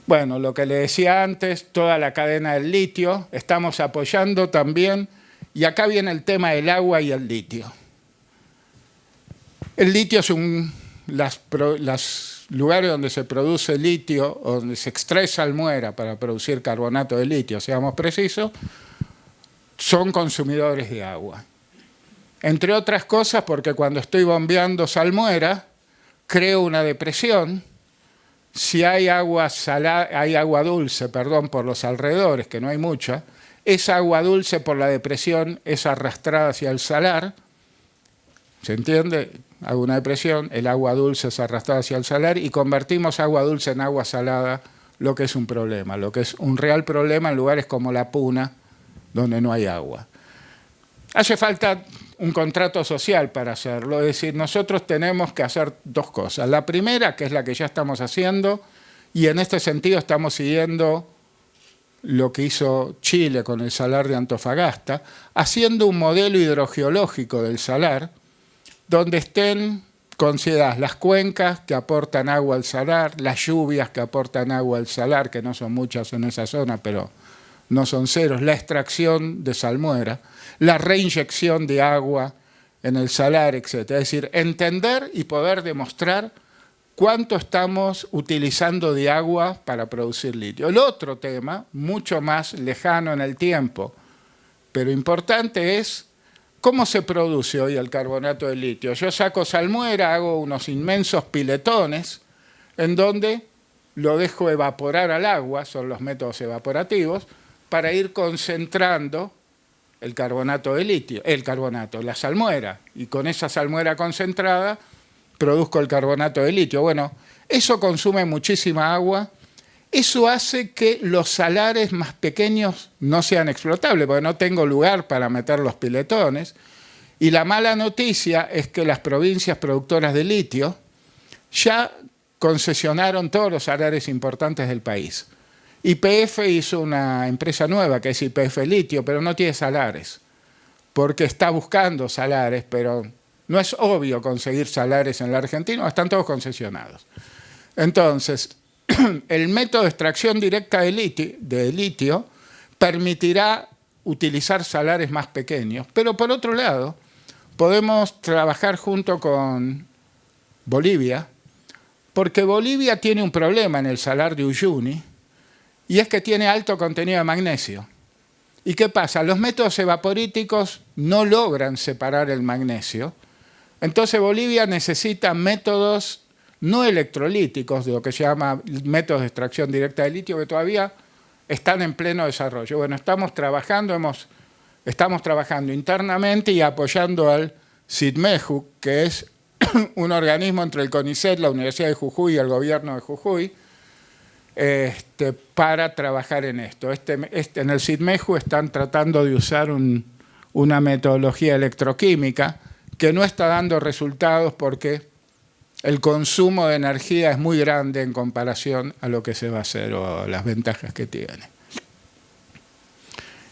Bueno, lo que le decía antes, toda la cadena del litio, estamos apoyando también, y acá viene el tema del agua y el litio. El litio es los lugares donde se produce litio, o donde se extrae salmuera para producir carbonato de litio, seamos precisos, son consumidores de agua. Entre otras cosas porque cuando estoy bombeando salmuera, creo una depresión. Si hay agua dulce, por los alrededores, que no hay mucha, esa agua dulce por la depresión es arrastrada hacia el salar. ¿Se entiende? Hago una depresión, el agua dulce es arrastrada hacia el salar y convertimos agua dulce en agua salada, lo que es un problema, lo que es un real problema en lugares como La Puna, donde no hay agua. Hace falta un contrato social para hacerlo, es decir, nosotros tenemos que hacer 2 cosas. La primera, que es la que ya estamos haciendo, y en este sentido estamos siguiendo lo que hizo Chile con el salar de Antofagasta, haciendo un modelo hidrogeológico del salar, donde estén consideradas las cuencas que aportan agua al salar, las lluvias que aportan agua al salar, que no son muchas en esa zona, pero no son ceros, la extracción de salmuera, la reinyección de agua en el salar, etc. Es decir, entender y poder demostrar cuánto estamos utilizando de agua para producir litio. El otro tema, mucho más lejano en el tiempo, pero importante, es ¿cómo se produce hoy el carbonato de litio? Yo saco salmuera, hago unos inmensos piletones en donde lo dejo evaporar al agua, son los métodos evaporativos, para ir concentrando el carbonato de litio, la salmuera, y con esa salmuera concentrada produzco el carbonato de litio. Bueno, eso consume muchísima agua. Eso hace que los salares más pequeños no sean explotables, porque no tengo lugar para meter los piletones. Y la mala noticia es que las provincias productoras de litio ya concesionaron todos los salares importantes del país. YPF hizo una empresa nueva que es YPF Litio, pero no tiene salares, porque está buscando salares, pero no es obvio conseguir salares en la Argentina, están todos concesionados. Entonces, el método de extracción directa de litio permitirá utilizar salares más pequeños, pero por otro lado, podemos trabajar junto con Bolivia, porque Bolivia tiene un problema en el salar de Uyuni, y es que tiene alto contenido de magnesio. ¿Y qué pasa? Los métodos evaporíticos no logran separar el magnesio, entonces Bolivia necesita métodos no electrolíticos, de lo que se llama métodos de extracción directa de litio, que todavía están en pleno desarrollo. Bueno, estamos trabajando internamente y apoyando al CIDMEJU, que es un organismo entre el CONICET, la Universidad de Jujuy y el gobierno de Jujuy, para trabajar en esto. En el CIDMEJU están tratando de usar una metodología electroquímica que no está dando resultados porque el consumo de energía es muy grande en comparación a lo que se va a hacer o a las ventajas que tiene.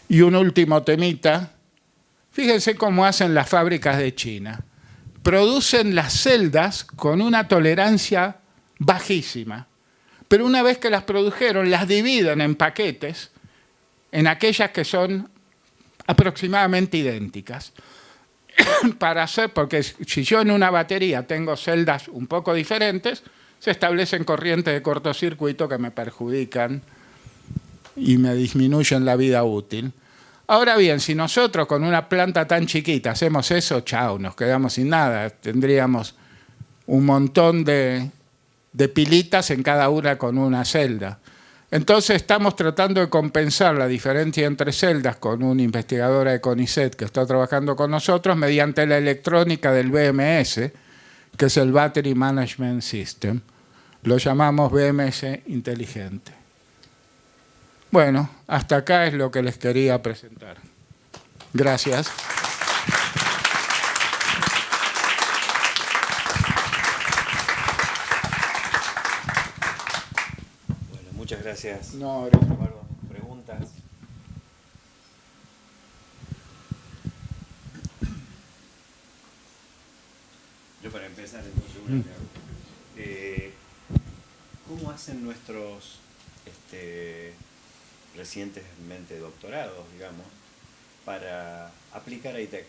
Y un último temita. Fíjense cómo hacen las fábricas de China. Producen las celdas con una tolerancia bajísima, pero una vez que las produjeron, las dividen en paquetes, en aquellas que son aproximadamente idénticas. Para hacer, porque si yo en una batería tengo celdas un poco diferentes, se establecen corrientes de cortocircuito que me perjudican y me disminuyen la vida útil. Ahora bien, si nosotros con una planta tan chiquita hacemos eso, chao, nos quedamos sin nada. Tendríamos un montón de pilitas en cada una con una celda. Entonces estamos tratando de compensar la diferencia entre celdas con una investigadora de CONICET que está trabajando con nosotros mediante la electrónica del BMS, que es el Battery Management System. Lo llamamos BMS inteligente. Bueno, hasta acá es lo que les quería presentar. Gracias. Bueno, muchas gracias. No, ¿Preguntas? Yo para empezar, entonces, ¿cómo hacen nuestros recientemente doctorados, digamos, para aplicar a ITEC?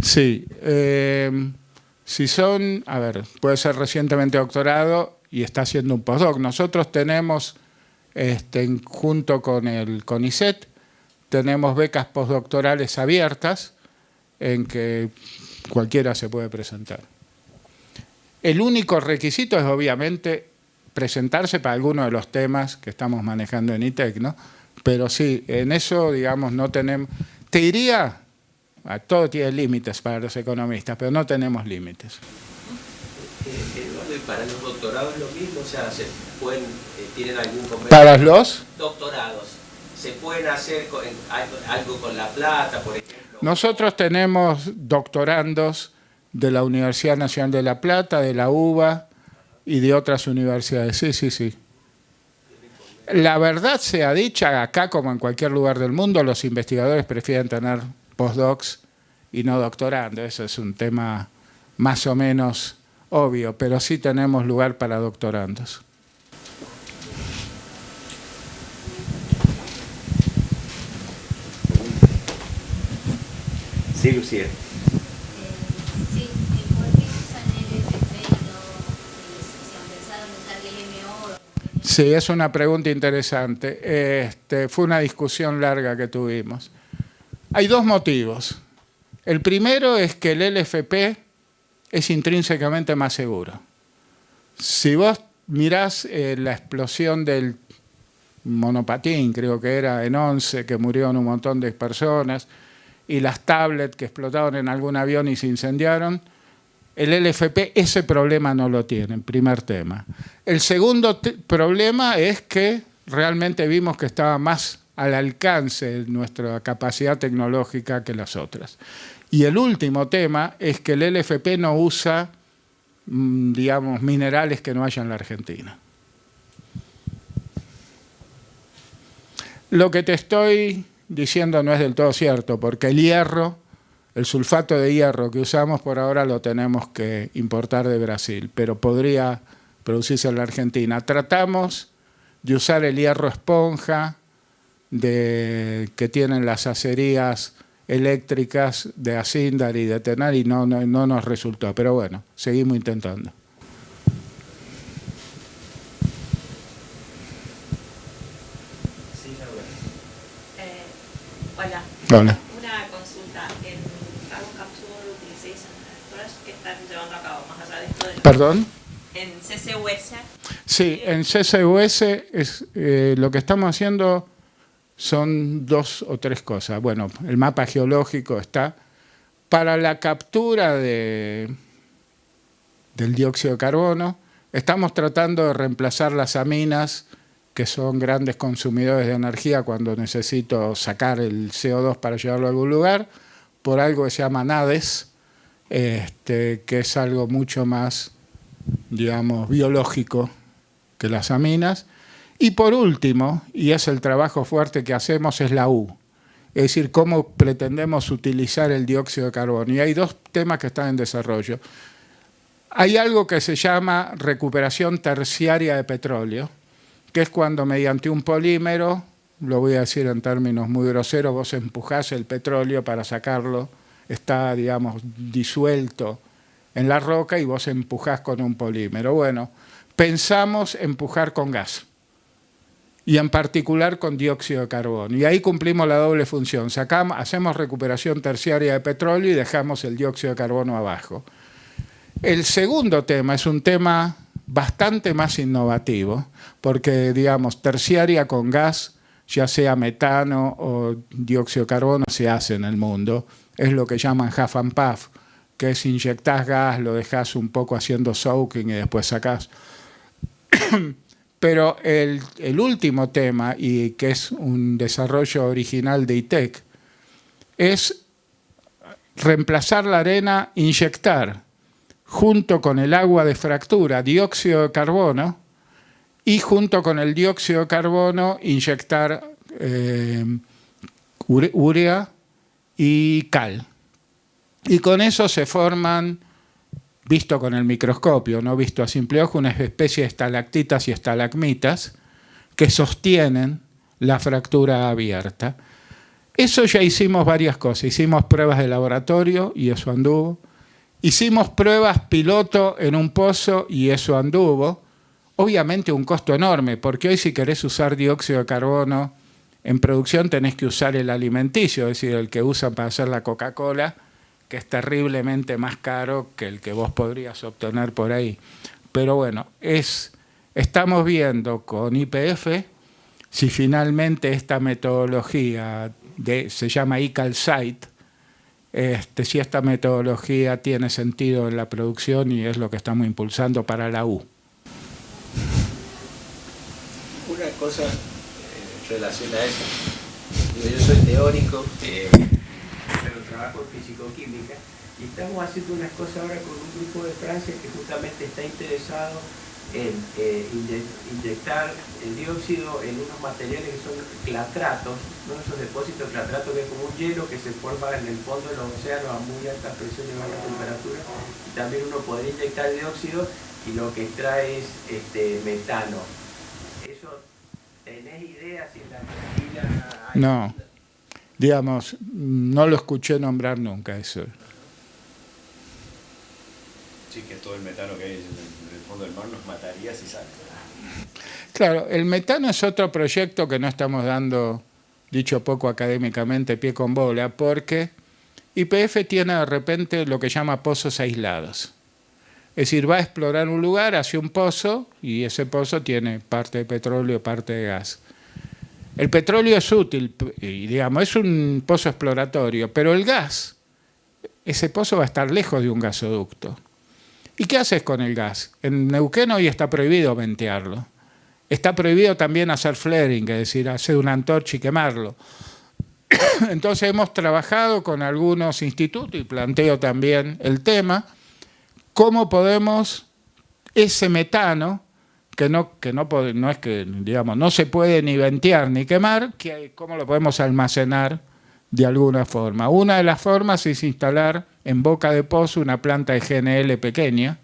Sí, si son, a ver, puede ser recientemente doctorado y está haciendo un postdoc. Nosotros tenemos, junto con el CONICET, tenemos becas postdoctorales abiertas en que cualquiera se puede presentar. El único requisito es, obviamente, presentarse para alguno de los temas que estamos manejando en ITEC, ¿no? Pero sí, en eso, digamos, no tenemos... Te diría, todo tiene límites para los economistas, pero no tenemos límites. Para los doctorados es lo mismo, o sea, ¿tienen algún convenio? ¿Para los? Doctorados, ¿se pueden hacer algo con La Plata, por ejemplo? Nosotros tenemos doctorandos de la Universidad Nacional de La Plata, de la UBA y de otras universidades. Sí, sí, sí. La verdad sea dicha, acá como en cualquier lugar del mundo, los investigadores prefieren tener postdocs y no doctorandos. Eso es un tema más o menos obvio, pero sí tenemos lugar para doctorandos. Sí, Lucía. Sí, ¿por qué usan el LFP y no si han pensado en usar el LMO? Sí, es una pregunta interesante. Fue una discusión larga que tuvimos. Hay dos motivos. El primero es que el LFP es intrínsecamente más seguro. Si vos mirás la explosión del monopatín, creo que era en 11, que murieron un montón de personas, y las tablets que explotaron en algún avión y se incendiaron, el LFP ese problema no lo tiene, primer tema. El segundo problema es que realmente vimos que estaba más al alcance de nuestra capacidad tecnológica que las otras. Y el último tema es que el LFP no usa, digamos, minerales que no haya en la Argentina. Lo que te estoy diciendo no es del todo cierto, porque el hierro, el sulfato de hierro que usamos por ahora lo tenemos que importar de Brasil, pero podría producirse en la Argentina. Tratamos de usar el hierro esponja que tienen las acerías eléctricas de Acindar y de Tenar y no nos resultó, pero bueno, seguimos intentando. Hola. Hola. Una consulta. En Carbon Capture Utilization Storage, ¿qué están llevando a cabo más allá de esto? ¿Perdón? En CCUS. Sí, en CCUS lo que estamos haciendo son 2 o 3 cosas. Bueno, el mapa geológico está. Para la captura del dióxido de carbono, estamos tratando de reemplazar las aminas, que son grandes consumidores de energía cuando necesito sacar el CO2 para llevarlo a algún lugar, por algo que se llama NADES, que es algo mucho más, digamos, biológico que las aminas. Y por último, y es el trabajo fuerte que hacemos, es la U. Es decir, cómo pretendemos utilizar el dióxido de carbono. Y hay 2 temas que están en desarrollo. Hay algo que se llama recuperación terciaria de petróleo, que es cuando mediante un polímero, lo voy a decir en términos muy groseros, vos empujás el petróleo para sacarlo, está, digamos, disuelto en la roca y vos empujás con un polímero. Bueno, pensamos empujar con gas, y en particular con dióxido de carbono. Y ahí cumplimos la doble función. Hacemos recuperación terciaria de petróleo y dejamos el dióxido de carbono abajo. El segundo tema es un tema bastante más innovativo, porque, digamos, terciaria con gas, ya sea metano o dióxido de carbono, se hace en el mundo. Es lo que llaman half and puff, que es inyectás gas, lo dejás un poco haciendo soaking y después sacás. Pero el último tema, y que es un desarrollo original de ITEC, es reemplazar la arena, inyectar junto con el agua de fractura dióxido de carbono y junto con el dióxido de carbono inyectar urea y cal. Y con eso se forman, visto con el microscopio, no visto a simple ojo, una especie de estalactitas y estalagmitas que sostienen la fractura abierta. Eso ya hicimos varias cosas. Hicimos pruebas de laboratorio y eso anduvo. Hicimos pruebas piloto en un pozo y eso anduvo. Obviamente un costo enorme, porque hoy si querés usar dióxido de carbono en producción tenés que usar el alimenticio, es decir, el que usan para hacer la Coca-Cola, que es terriblemente más caro que el que vos podrías obtener por ahí. Pero bueno, estamos viendo con YPF si finalmente esta metodología se llama iCalcite, si esta metodología tiene sentido en la producción y es lo que estamos impulsando para la U. Una cosa en relación a eso, yo soy teórico, pero trabajo en físico-química y estamos haciendo unas cosas ahora con un grupo de Francia que justamente está interesado en inyectar el dióxido en unos materiales que son clatratos, ¿no? Esos depósitos de clatrato que es como un hielo que se forma en el fondo de los océanos a muy alta presión y baja temperatura. Y también uno podría inyectar dióxido y lo que extrae es metano. ¿Eso tenés idea si en la Argentina hay? No, digamos, no lo escuché nombrar nunca eso. Sí, que todo el metano que hay en el fondo del mar nos mataría si sale. Claro, el metano es otro proyecto que no estamos dando, dicho poco académicamente, pie con bola, porque YPF tiene de repente lo que llama pozos aislados. Es decir, va a explorar un lugar, hace un pozo, y ese pozo tiene parte de petróleo, parte de gas. El petróleo es útil, y digamos, es un pozo exploratorio, pero el gas, ese pozo va a estar lejos de un gasoducto. ¿Y qué haces con el gas? En Neuquén hoy está prohibido ventearlo. Está prohibido también hacer flaring, es decir, hacer una antorcha y quemarlo. Entonces hemos trabajado con algunos institutos y planteo también el tema, cómo podemos ese metano no es que, digamos, no se puede ni ventear ni quemar, ¿cómo lo podemos almacenar de alguna forma? Una de las formas es instalar en boca de pozo una planta de GNL pequeña,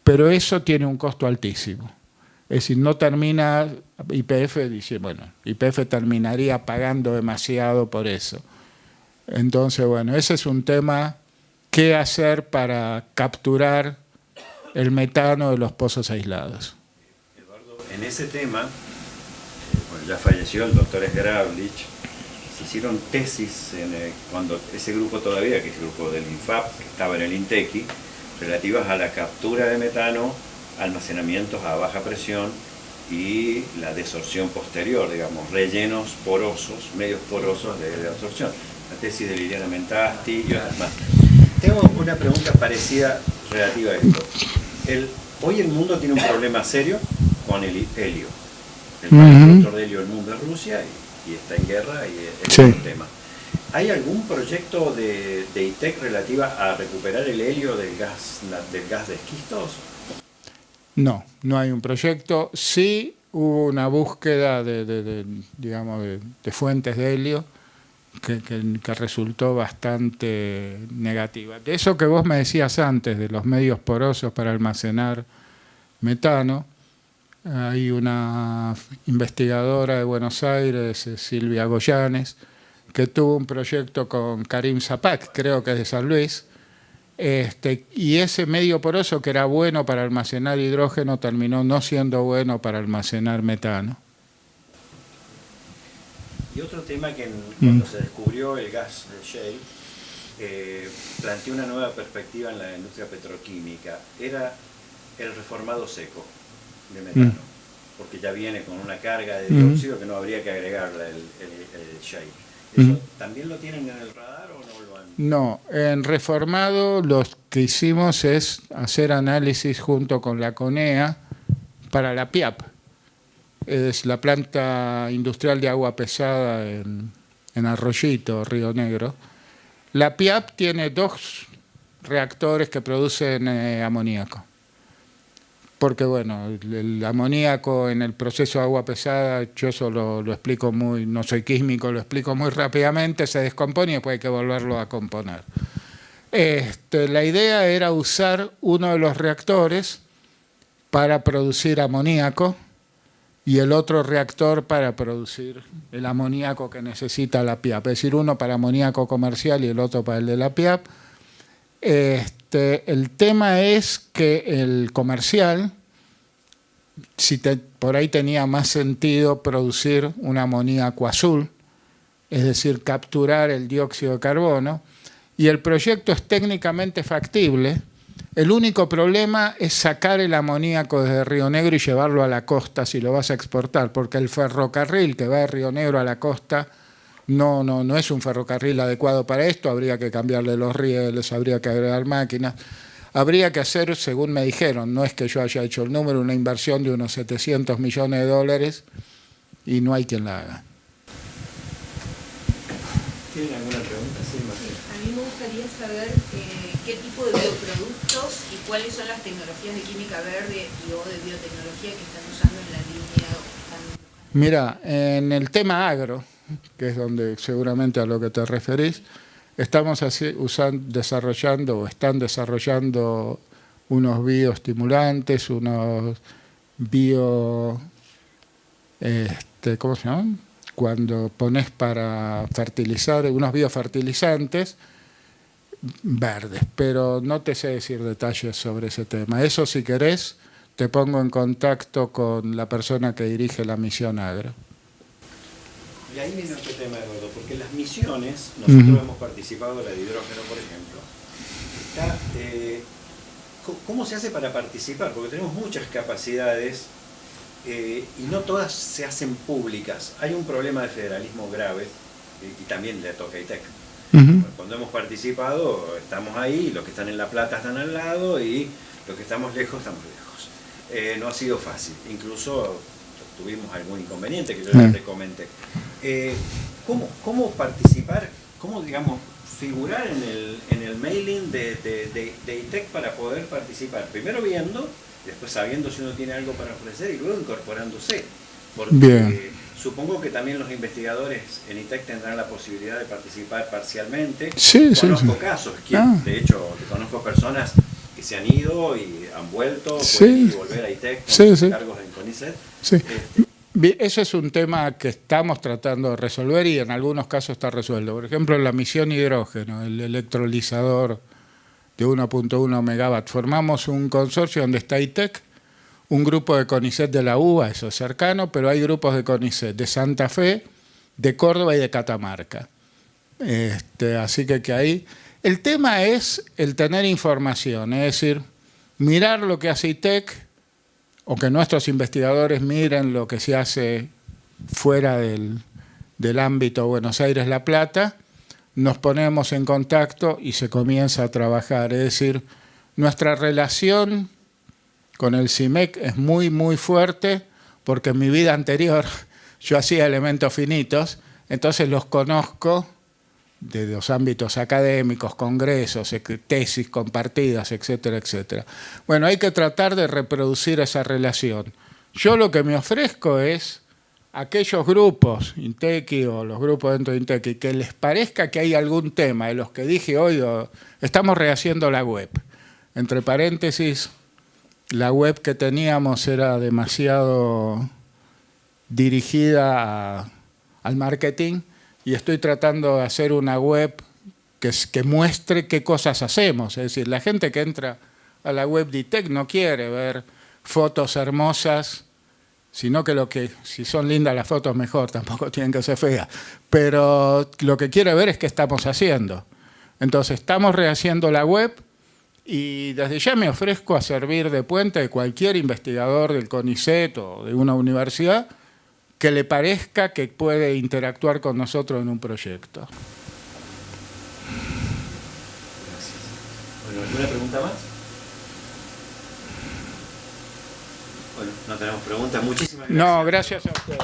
pero eso tiene un costo altísimo. Es decir, no termina, YPF dice, bueno, YPF terminaría pagando demasiado por eso. Entonces, bueno, ese es un tema, ¿qué hacer para capturar el metano de los pozos aislados? Eduardo, en ese tema, bueno, ya falleció el doctor Sgravlich, se hicieron tesis cuando ese grupo todavía, que es el grupo del INFAP, que estaba en el INTECI, relativas a la captura de metano, almacenamientos a baja presión y la desorción posterior, digamos, rellenos porosos, medios porosos de absorción. La tesis de Liliana Mentasti y otras más. Tengo una pregunta parecida relativa a esto. Hoy el mundo tiene un problema serio con el helio. El mayor productor de helio del mundo es Rusia y está en guerra y es un tema. ¿Hay algún proyecto de ITEC relativa a recuperar el helio del gas de esquistos? No, no hay un proyecto. Sí hubo una búsqueda digamos, de fuentes de helio que resultó bastante negativa. De eso que vos me decías antes, de los medios porosos para almacenar metano, hay una investigadora de Buenos Aires, Silvia Goyanes, que tuvo un proyecto con Karim Zapak, creo que es de San Luis, y ese medio poroso que era bueno para almacenar hidrógeno terminó no siendo bueno para almacenar metano. Y otro tema que cuando se descubrió el gas de shale, planteó una nueva perspectiva en la industria petroquímica, era el reformado seco de metano, porque ya viene con una carga de dióxido que no habría que agregarle el shale. ¿Eso también lo tienen en el radar o no lo han...? No, en reformado lo que hicimos es hacer análisis junto con la CONEA para la PIAP. Es la planta industrial de agua pesada en Arroyito, Río Negro. La PIAP tiene 2 reactores que producen amoníaco. Porque, bueno, el amoníaco en el proceso de agua pesada, yo eso lo explico no soy químico, lo explico muy rápidamente, se descompone y después hay que volverlo a componer. La idea era usar uno de los reactores para producir amoníaco y el otro reactor para producir el amoníaco que necesita la PIAP. Es decir, uno para amoníaco comercial y el otro para el de la PIAP. El tema es que el comercial, por ahí tenía más sentido producir un amoníaco azul, es decir, capturar el dióxido de carbono, y el proyecto es técnicamente factible. El único problema es sacar el amoníaco desde Río Negro y llevarlo a la costa si lo vas a exportar, porque el ferrocarril que va de Río Negro a la costa no es un ferrocarril adecuado para esto, habría que cambiarle los rieles, habría que agregar máquinas, habría que hacer, según me dijeron, no es que yo haya hecho el número, una inversión de unos 700 millones de dólares y no hay quien la haga. ¿Tienen alguna pregunta? Sí, a mí me gustaría saber qué tipo de bioproductos y cuáles son las tecnologías de química verde o de biotecnología que están usando en la línea. Mira, en el tema agro, que es donde seguramente a lo que te referís, están desarrollando unos bioestimulantes, unos ¿cómo se llaman? Cuando pones para fertilizar, unos biofertilizantes verdes, pero no te sé decir detalles sobre ese tema. Eso, si querés, te pongo en contacto con la persona que dirige la misión agro. Y ahí viene otro tema, Eduardo, porque las misiones, nosotros hemos participado en la de hidrógeno, por ejemplo. ¿Cómo se hace para participar? Porque tenemos muchas capacidades y no todas se hacen públicas. Hay un problema de federalismo grave y también le toca a ITEC. Cuando hemos participado, estamos ahí, los que están en La Plata están al lado y los que estamos lejos, estamos lejos. No ha sido fácil, incluso tuvimos algún inconveniente que yo ya te comenté. ¿Cómo participar, cómo, digamos, figurar en el mailing de ITEC para poder participar? Primero viendo después sabiendo si uno tiene algo para ofrecer y luego incorporándose. Porque Bien. supongo que también los investigadores en ITEC tendrán la posibilidad de participar parcialmente. Sí, Conozco sí. casos, que, Ah. de hecho, conozco personas que se han ido y han vuelto, Sí. pueden ir y volver a ITEC con Sí, sí. cargos en CONICET. Sí. Este, Bien, ese es un tema que estamos tratando de resolver y en algunos casos está resuelto. Por ejemplo, la misión hidrógeno, el electrolizador de 1.1 megavatts. Formamos un consorcio donde está ITEC, un grupo de CONICET de la UBA, eso es cercano, pero hay grupos de CONICET de Santa Fe, de Córdoba y de Catamarca. Así que ahí... El tema es el tener información, es decir, mirar lo que hace ITEC, o que nuestros investigadores miren lo que se hace fuera del ámbito Buenos Aires-La Plata, nos ponemos en contacto y se comienza a trabajar. Es decir, nuestra relación con el CIMEC es muy, muy fuerte, porque en mi vida anterior yo hacía elementos finitos, entonces los conozco de los ámbitos académicos, congresos, tesis compartidas, etcétera, etcétera. Bueno, hay que tratar de reproducir esa relación. Yo lo que me ofrezco es aquellos grupos, INTECI o los grupos dentro de INTECI, que les parezca que hay algún tema de los que dije hoy, estamos rehaciendo la web. Entre paréntesis, la web que teníamos era demasiado dirigida al marketing, y estoy tratando de hacer una web que muestre qué cosas hacemos. Es decir, la gente que entra a la web de ITEC no quiere ver fotos hermosas, sino que si son lindas las fotos mejor, tampoco tienen que ser feas, pero lo que quiere ver es qué estamos haciendo. Entonces estamos rehaciendo la web y desde ya me ofrezco a servir de puente de cualquier investigador del CONICET o de una universidad que le parezca que puede interactuar con nosotros en un proyecto. Gracias. Bueno, ¿alguna pregunta más? Bueno, no tenemos preguntas. Muchísimas gracias. No, gracias a ustedes.